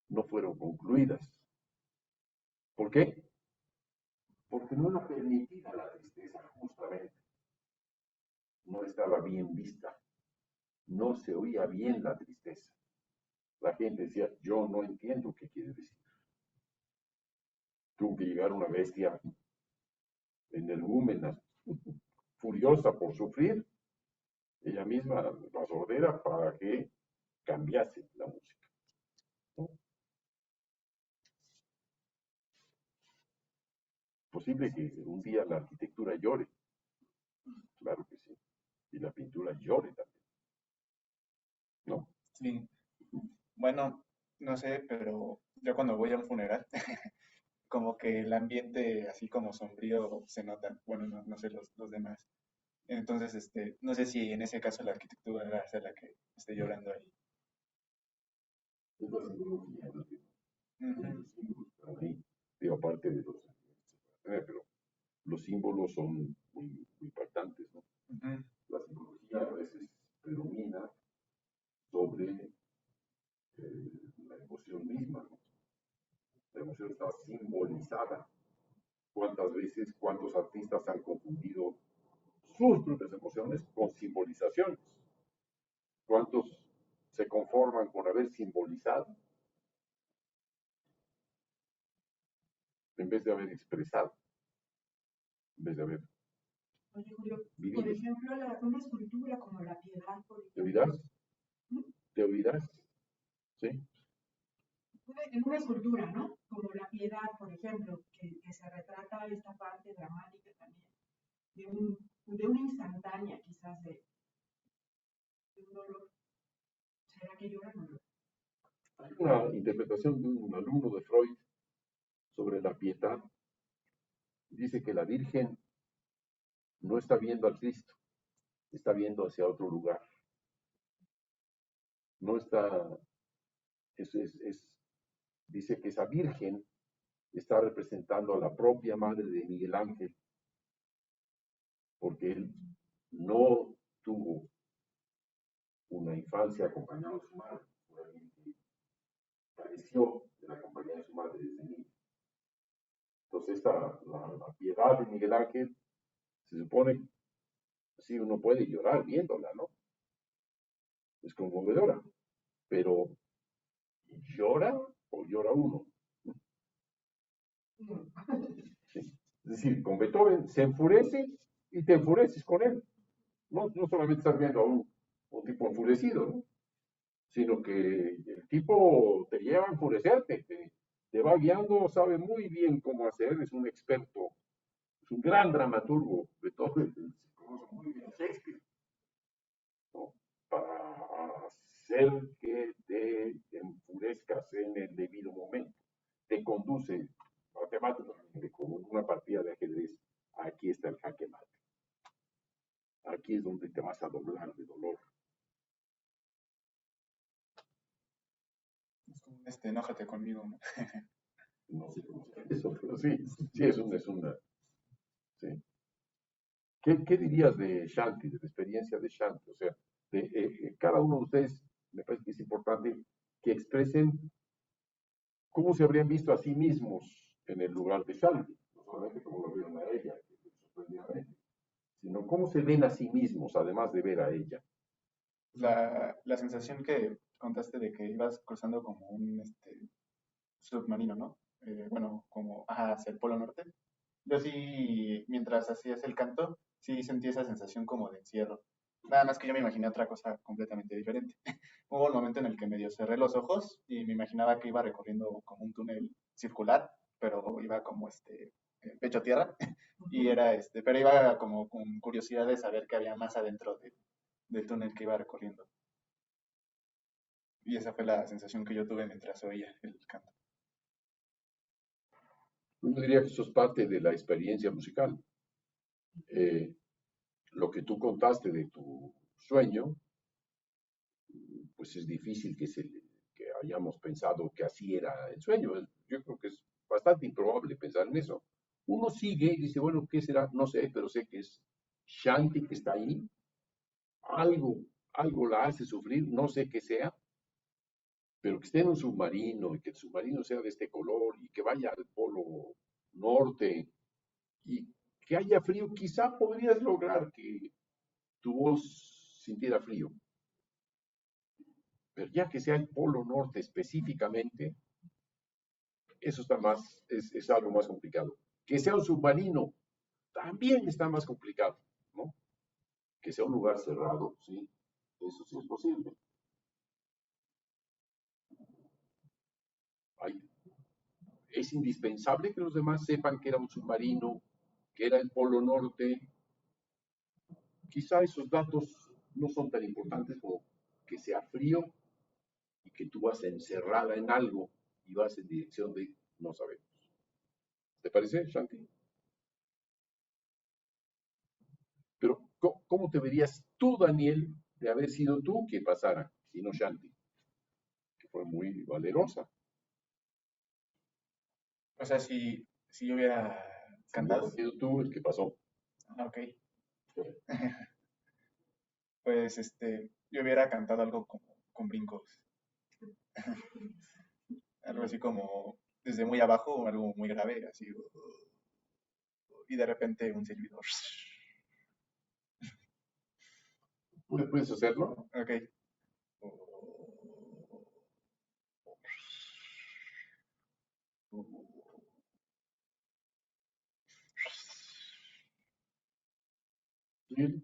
no fueron concluidas. ¿Por qué? Porque no era permitida la tristeza, justamente. No estaba bien vista. No se oía bien la tristeza. La gente decía, yo no entiendo qué quiere decir. Tuvo que llegar una bestia energúmena, furiosa por sufrir, ella misma, la sordera, para que cambiase la música. ¿No? Posible que un día la arquitectura llore, claro que sí, y la pintura llore también, ¿no? Sí. Bueno, no sé, pero yo cuando voy a un funeral, como que el ambiente así como sombrío se nota. Bueno, no sé los demás. Entonces, no sé si en ese caso la arquitectura va a ser la que esté llorando ahí. Es la simbología, ¿no? Ujú, Los símbolos están ahí. Digo, aparte de los pero los símbolos son muy impactantes, ¿no? ujú. La simbología a veces predomina sobre la emoción misma, ¿no? La emoción está simbolizada. ¿Cuántas veces, cuántos artistas han confundido sus propias emociones con simbolizaciones? ¿Cuántos se conforman con haber simbolizado en vez de haber expresado, en vez de haber Oye, Julio, por vivido? ejemplo, una escultura como la piedad, por ¿Te ejemplo, oirás? ¿Te oirás? ¿Sí? en una escultura, ¿no? Como la piedad, por ejemplo, que se retrata esta parte dramática también, de una instantánea quizás de un dolor. ¿Será que lloran o no? Hay una interpretación de un alumno de Freud sobre la piedad. Dice que la Virgen no está viendo al Cristo, está viendo hacia otro lugar. No está, dice que esa Virgen está representando a la propia madre de Miguel Ángel, porque él no tuvo una infancia acompañada de su madre, fue alguien que careció de la compañía de su madre desde niño. Entonces, la piedad de Miguel Ángel, se supone, sí, uno puede llorar viéndola, ¿no? Es conmovedora, pero ¿llora o llora uno? Sí. Es decir, con Beethoven se enfurece y te enfureces con él. No solamente estás viendo a un tipo enfurecido, ¿no? Sino que el tipo te lleva a enfurecerte, te va guiando, sabe muy bien cómo hacer, es un experto, es un gran dramaturgo. Beethoven se conoce muy bien Shakespeare, ¿no? Para hacer que te enfurezcas en el debido momento. Te conduce matemáticamente como en una partida de ajedrez. Aquí está el jaque mate. Aquí es donde te vas a doblar de dolor. Es como enójate conmigo, ¿no? No sé cómo se llama eso, pero sí, sí, es una. Sí. ¿Qué dirías de Shanti, de la experiencia de Shanti? O sea, cada uno de ustedes, me parece que es importante que expresen cómo se habrían visto a sí mismos en el lugar de Shanti, no solamente cómo lo vieron a ella, que sorprendía a ella, sino cómo se ven a sí mismos, además de ver a ella. La sensación que contaste de que ibas cruzando como un submarino, ¿no? Bueno, como hacia el Polo Norte. Yo sí, mientras hacías el canto, sí sentí esa sensación como de encierro. Nada más que yo me imaginé otra cosa completamente diferente. Hubo un momento en el que medio cerré los ojos y me imaginaba que iba recorriendo como un túnel circular, pero iba como pecho tierra y era pero iba como con curiosidad de saber qué había más adentro del túnel que iba recorriendo. Y esa fue la sensación que yo tuve mientras oía el canto. Yo diría que eso es parte de la experiencia musical. Eh, lo que tú contaste de tu sueño, pues es difícil que hayamos pensado que así era el sueño. Yo creo que es bastante improbable pensar en eso. Uno sigue y dice, bueno, ¿qué será? No sé, pero sé que es Shanti que está ahí. Algo, algo la hace sufrir, no sé qué sea, pero que esté en un submarino y que el submarino sea de este color y que vaya al polo norte y que haya frío, quizá podrías lograr que tu voz sintiera frío. Pero ya que sea el polo norte específicamente, eso está es algo más complicado. Que sea un submarino, también está más complicado, ¿no? Que sea un lugar cerrado, sí, eso sí es posible. Hay, es indispensable que los demás sepan que era un submarino, que era el polo norte. Quizá esos datos no son tan importantes como que sea frío y que tú vas encerrada en algo y vas en dirección de no sabemos. ¿Te parece, Shanti? Pero, ¿cómo te verías tú, Daniel, de haber sido tú que pasara y no Shanti? Que fue muy valerosa. O sea, si yo hubiera Si cantado. hubieras sido tú el que pasó. Ah, ok. Pues yo hubiera cantado algo como con brincos. Algo así como desde muy abajo, algo muy grave, así. Y de repente un silbido. ¿Puedes hacerlo? Ok. Bien.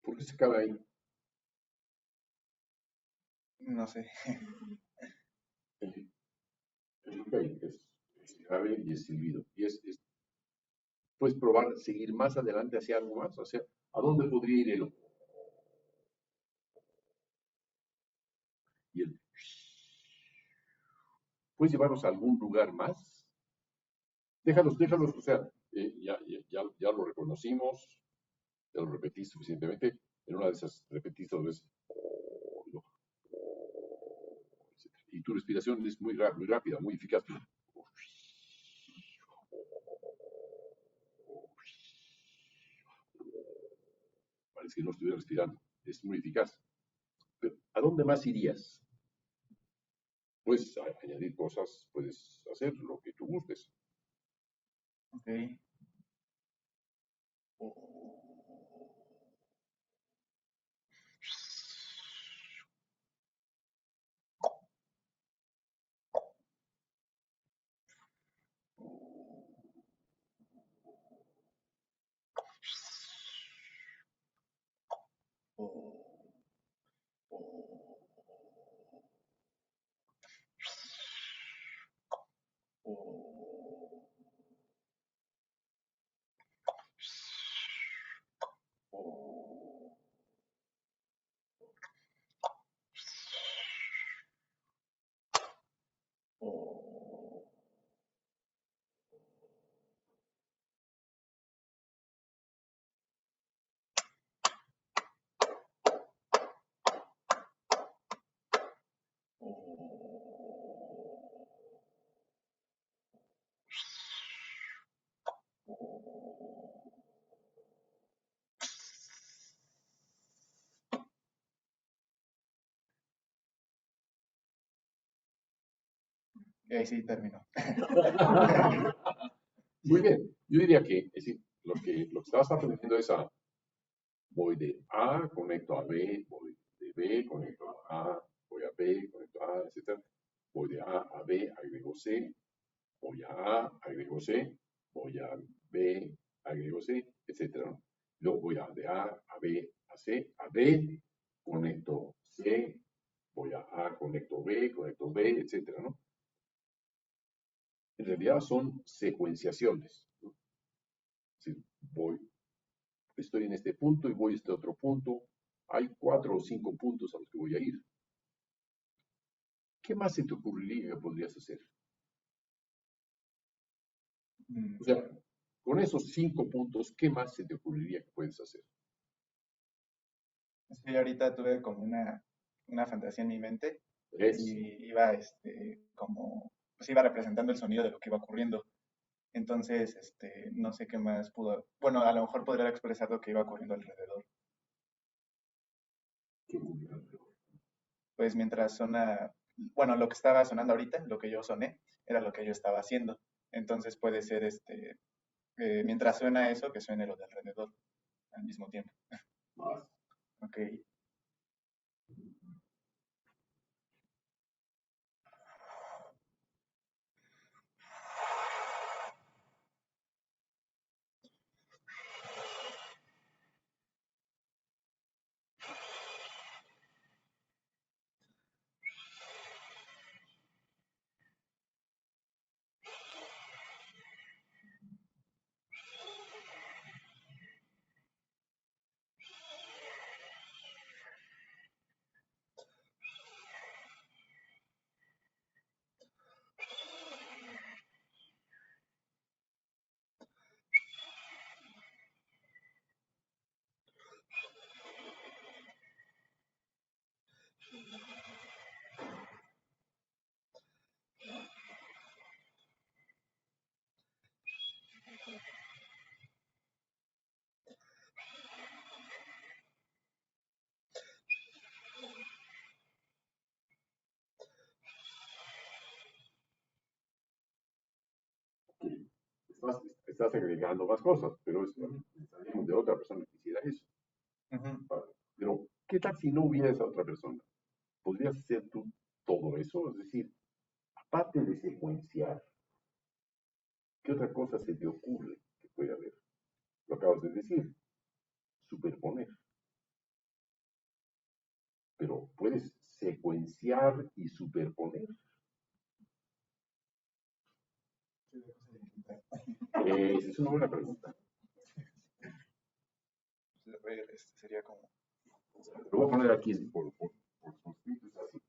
¿Por qué se acaba ahí? No sé. Ok, es grave y es silbido. Puedes probar seguir más adelante hacia algo más. O sea, ¿a dónde podría ir el y el? ¿Puedes llevarlos a algún lugar más? Déjalos, o sea, ya lo reconocimos, ya lo repetí suficientemente. En una de esas repetiste dos veces. Y tu respiración es muy rápida, muy eficaz. Parece que no estuviera respirando. Es muy eficaz. Pero, ¿a dónde más irías? Puedes añadir cosas, puedes hacer lo que tú gustes. Ok. Y ahí sí terminó. Muy bien. Yo diría que, es decir, lo que estabas aprendiendo es voy de A, conecto a B, voy de B, conecto a A, voy a B, conecto a A, etc. Voy de A, B, agrego C, voy a A, agrego C, voy a B, agrego C, etc. ¿no? Luego voy de A, B, a C, a D, conecto C, voy a conecto B, etc. ¿no? En realidad son secuenciaciones. ¿no? Es decir, estoy en este punto y voy a este otro punto. Hay 4 o 5 puntos a los que voy a ir. ¿qué más se te ocurriría que podrías hacer? Mm, O sea, con esos 5 puntos, ¿qué más se te ocurriría que puedes hacer? Sí, ahorita tuve como una fantasía en mi mente Tres. y iba, como, pues iba representando el sonido de lo que iba ocurriendo. Entonces, no sé qué más pudo, bueno, a lo mejor podría expresar lo que iba ocurriendo alrededor. Pues mientras suena, bueno, lo que estaba sonando ahorita, lo que yo soné, era lo que yo estaba haciendo. Entonces puede ser, mientras suena eso, que suene lo de alrededor al mismo tiempo. Más. Ok. Estás agregando más cosas, pero salimos de otra persona que hiciera eso. Ujú. Pero, ¿qué tal si no hubiera esa otra persona? ¿Podrías hacer tú todo eso? Es decir, aparte de secuenciar, ¿qué otra cosa se te ocurre que puede haber? Lo acabas de decir, superponer. Pero puedes secuenciar y superponer. Esa es una buena pregunta. Sería como, Lo voy a poner aquí por suscrito, es así.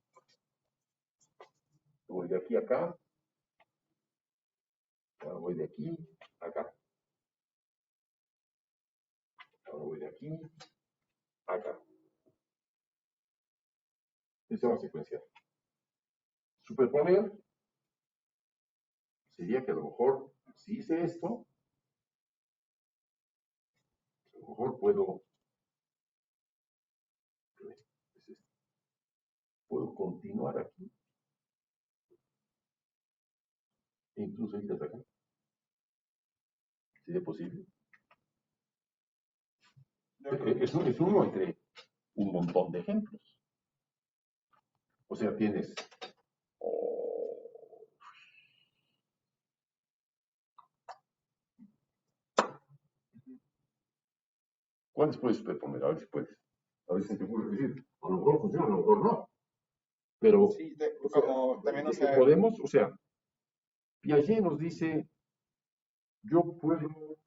Voy de aquí a acá, ahora voy de aquí a acá. Ahora voy de aquí a acá. Eso va a secuenciar. Superponer sería que a lo mejor, si hice esto, a lo mejor puedo continuar aquí e incluso ir hasta acá. ¿Sería posible? yo creo que Es uno entre un montón de ejemplos. O sea, tienes... oh, ¿cuáles puedes superponer? A ver si puedes. A ver si te ocurre decir. A lo mejor funciona, a lo mejor no. Pero, sí, o sea, como también, o de que sea, podemos, o sea, Piaget nos dice, yo puedo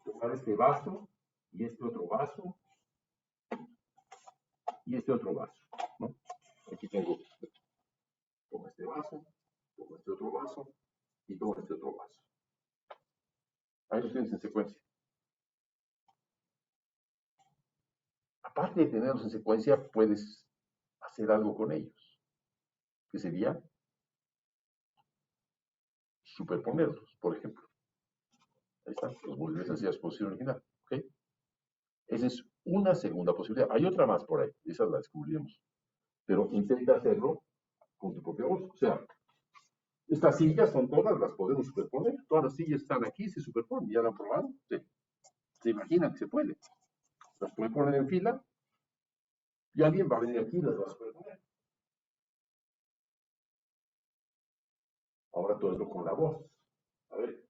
tomar este vaso y este otro vaso y este otro vaso, ¿no? Aquí tengo, tomo este vaso, tomo este otro vaso y tomo este otro vaso. Ahí los tienes en secuencia. Aparte de tenerlos en secuencia, puedes hacer algo con ellos, que sería superponerlos, por ejemplo. Ahí está, los vuelves hacia su posición original, ¿ok? Esa es una segunda posibilidad. Hay otra más por ahí, esa la descubriremos. Pero intenta hacerlo con tu propia voz. O sea, estas sillas son todas, las podemos superponer. Todas las sillas están aquí, se superponen. ¿Ya lo han probado? Sí. Se imagina que se puede. Las puede poner en fila y alguien va a venir aquí y las va a superponer. Ahora todo esto con la voz. A ver,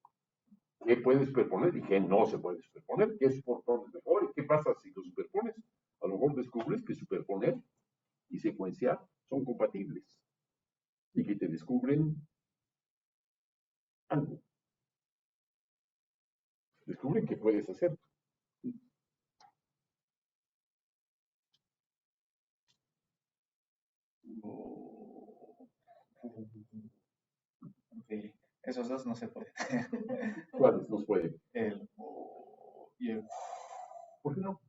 ¿qué puedes superponer y qué no se puede superponer? ¿Qué superpones mejor? ¿Y qué pasa si lo superpones? A lo mejor descubres que superponer y secuenciar son compatibles y que te descubren algo. Descubren que puedes hacer. Ok, esos dos no se pueden. ¿Cuáles nos pueden? El y el. ¿Por qué no? Ok.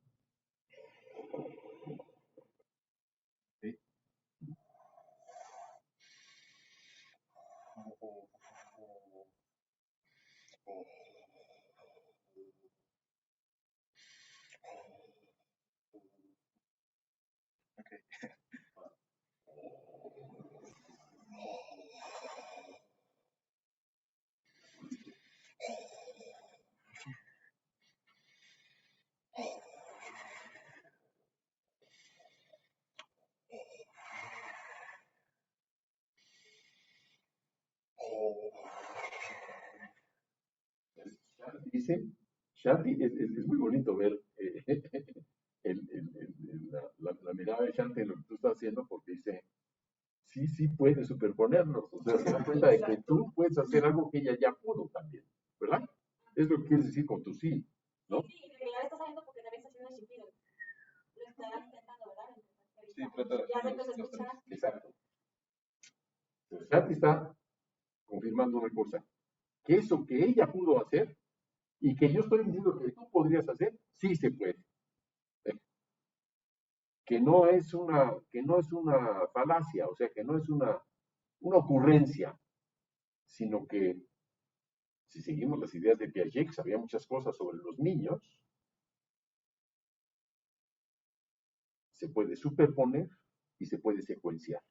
Dice, Shanti, es muy bonito ver la mirada de Shanti en lo que tú estás haciendo porque dice, sí, sí puedes superponernos. O sea, se da cuenta de que tú puedes hacer algo que ella ya pudo también, ¿verdad? Es lo que quieres decir con tu sí, ¿no? Sí, que ya le está saliendo porque también está haciendo el chiflido. Lo está intentando, ¿verdad? Sí, trata de Ya se hacer empezó a los tres. escuchar. Exacto. Entonces, Shanti está confirmando una cosa, que eso que ella pudo hacer y que yo estoy diciendo que tú podrías hacer, sí se puede. Que no es una falacia, o sea, que no es una ocurrencia, sino que si seguimos las ideas de Piaget, que sabía muchas cosas sobre los niños, se puede superponer y se puede secuenciar.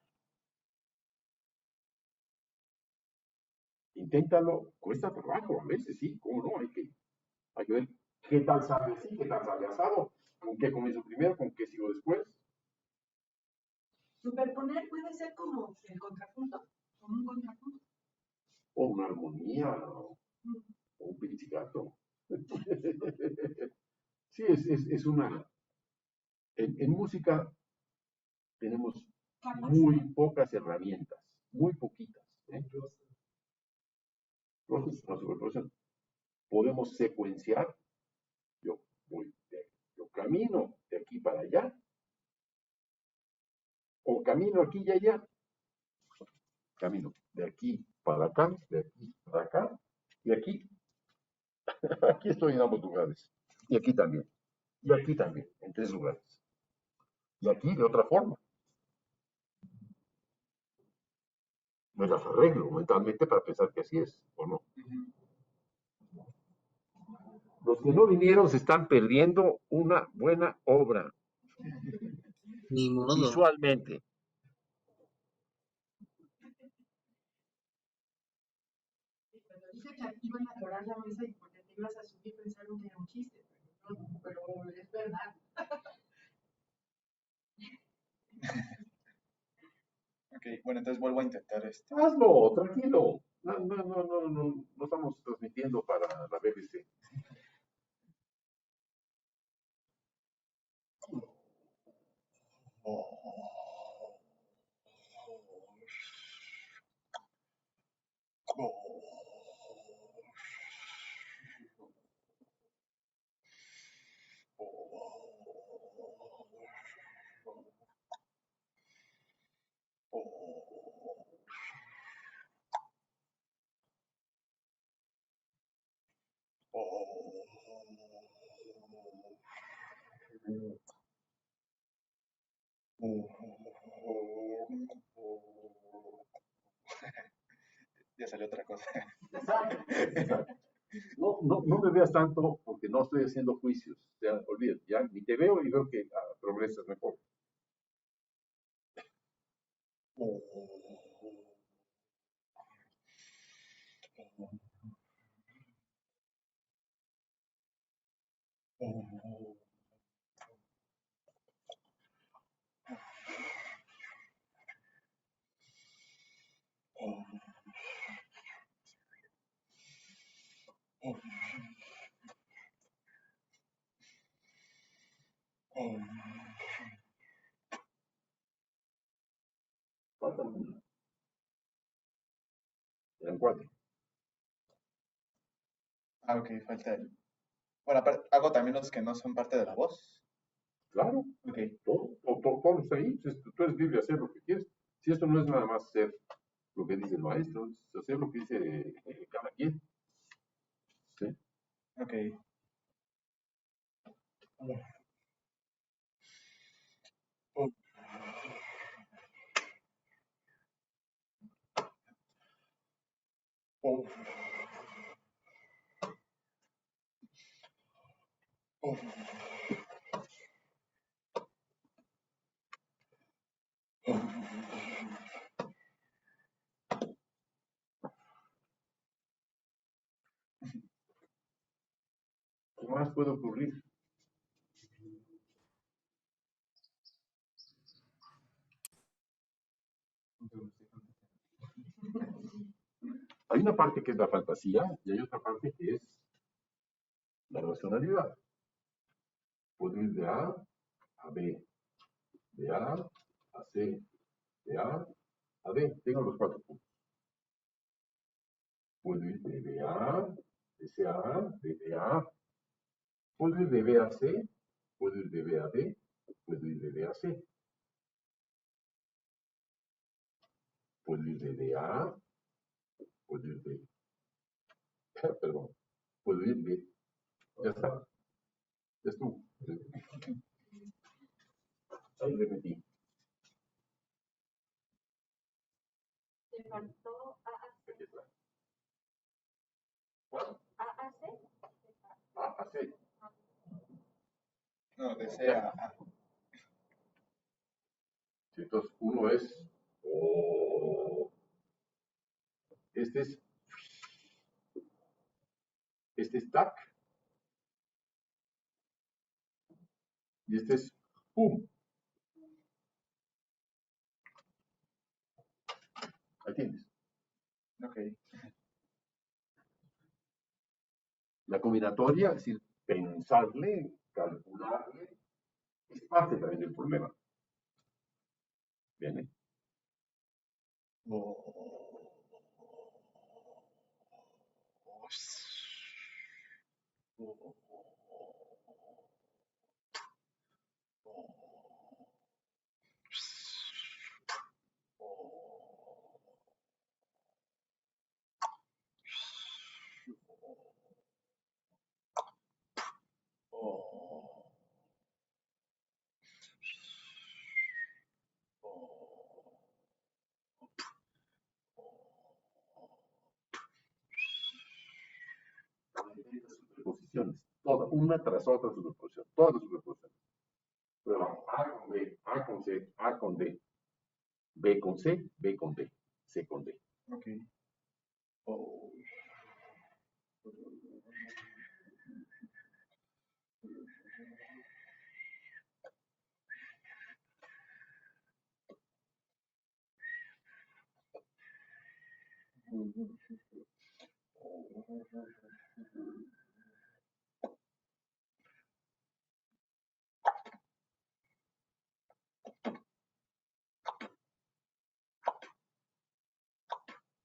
Inténtalo, cuesta trabajo, a veces sí, cómo no, hay que ver qué tal sale así, qué tal sale asado, con qué comienzo primero, con qué sigo después, Superponer puede ser como el contrapunto, como un contrapunto. o una armonía, o un pizzicato. Sí, es una. En música tenemos muy pocas herramientas, muy poquitas. ¿Eh? Entonces, una superposición. Podemos secuenciar. Yo yo camino de aquí para allá, o camino aquí y allá, camino de aquí para acá, de aquí para acá, y aquí, aquí estoy en ambos lugares, y aquí también, en tres lugares, y aquí de otra forma. Me las arreglo mentalmente para pensar que así es, ¿o no? Los que no vinieron se están perdiendo una buena obra, Ni modo. visualmente. Y cuando dije que iban a adorar la mesa y porque te ibas a subir pensaron que era un chiste, pero es verdad. Ok, bueno, entonces vuelvo a intentar esto. Hazlo, tranquilo. No estamos transmitiendo para la BBC. Ya salió otra cosa. No me veas tanto porque no estoy haciendo juicios. O sea, olvídate, ya ni te veo y veo que progresas mejor. Faltan uno. Eran cuatro. Ah, ok, falta el. Bueno, hago también los que no son parte de la voz. Claro, Ok, todo está ahí. Tú eres libre de hacer lo que quieres. Si esto no es nada más ser lo que dice el maestro, es hacer lo que dice cada quien. ¿Sí? Ok. Oh, oh, oh, oh. ¿Qué más puede ocurrir? Hay una parte que es la fantasía y hay otra parte que es la racionalidad. Puedo ir de A a B, de A a C, de A a D. Tengo los 4 puntos. Puedo ir de B a A, de C a A, de D a A. Puedo ir de B a C, puedo ir de B a D, puedo ir de D a C. Puedo ir de D a A, puedo ir de... Perdón. Puedo ir de... Ya está. Ya estuvo. Ahí repetí. Te faltó Aquí está. ¿Cuál? AAC. A a C. No, desea. Sí, entonces, uno es... Oh. Este es tac. Y este es pum. Ahí tienes. Ok. La combinatoria, es decir, pensarle, calcularle, es parte también del problema. Bien, ¿eh? Oh, oh, oh, Superposiciones. Toda, una tras otra superposición. Todas las superposiciones. Prueba A con B, A con C, A con D, B con C, B con D, C con D. ok. Oh.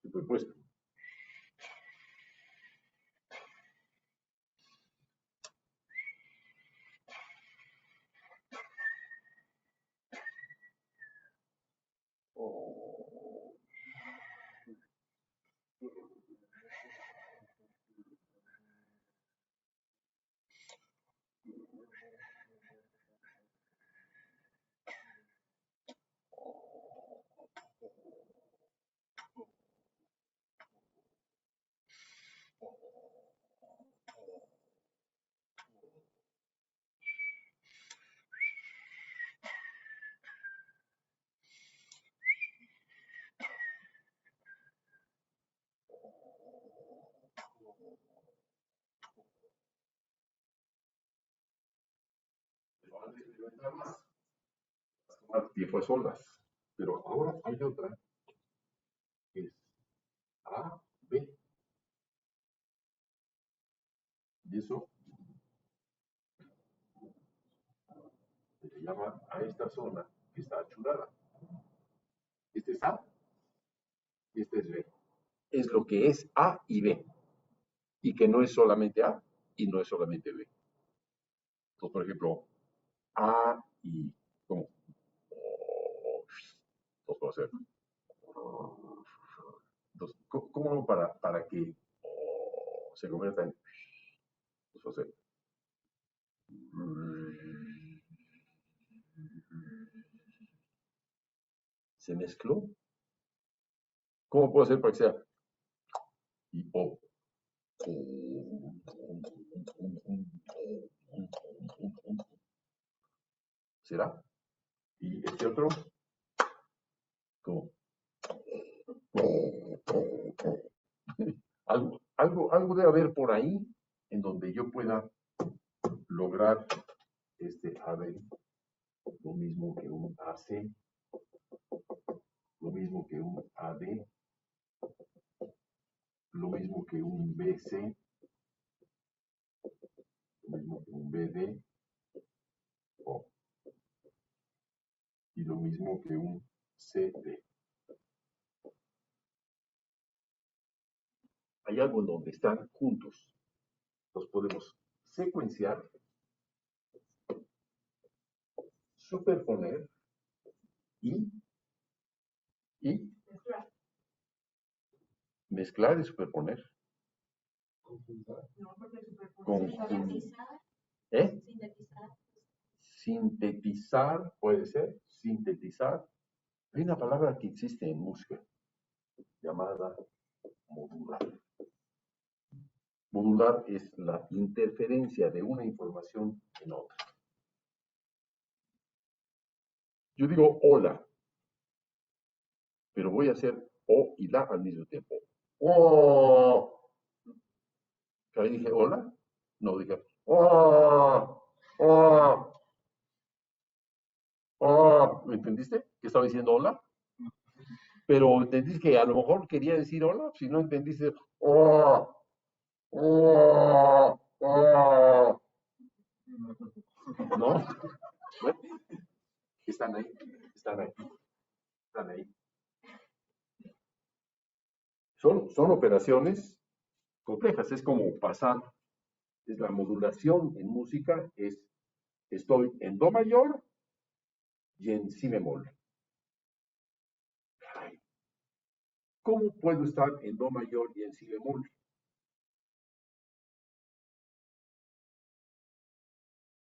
Superpuesto. Pero antes de experimentar más, tomar tiempo a solas. Pero ahora hay otra que es A, B. Y eso se le llama a esta zona que está achurada. Este es A, este es B. Es lo que es A y B. Y que no es solamente A y no es solamente B. Entonces, por ejemplo, A y ¿cómo? Entonces puedo hacer. Entonces, ¿cómo hago para que se convierta en... Pues, o sea, ¿se mezcló? ¿Cómo puedo hacer para que sea y o? ¿Será? Y este otro, ¿cómo? Algo debe haber por ahí en donde yo pueda lograr este AB, lo mismo que un AC, lo mismo que un AD, lo mismo que un BC, lo mismo que un BD, y lo mismo que un CD. Hay algo en donde están juntos. Los podemos secuenciar, superponer y mezclar y superponer. No, porque Sintetizar. ¿Eh? Sintetizar, puede ser, sintetizar. Hay una palabra que existe en música llamada modular. Modular es la interferencia de una información en otra. Yo digo hola, pero voy a hacer o y la al mismo tiempo. ¡Oh! Ahí dije hola, no dije ¡oh! ¡Oh! ¡Oh! ¿Me entendiste? ¿Que estaba diciendo hola? Pero entendiste que a lo mejor quería decir hola, si no entendiste ¡oh! ¡Oh! ¡Oh! ¿No? Bueno, están ahí, están ahí, están ahí. Son operaciones complejas, es como pasar, es la modulación en música, estoy en do mayor y en si bemol. ¿Cómo puedo estar en do mayor y en si bemol?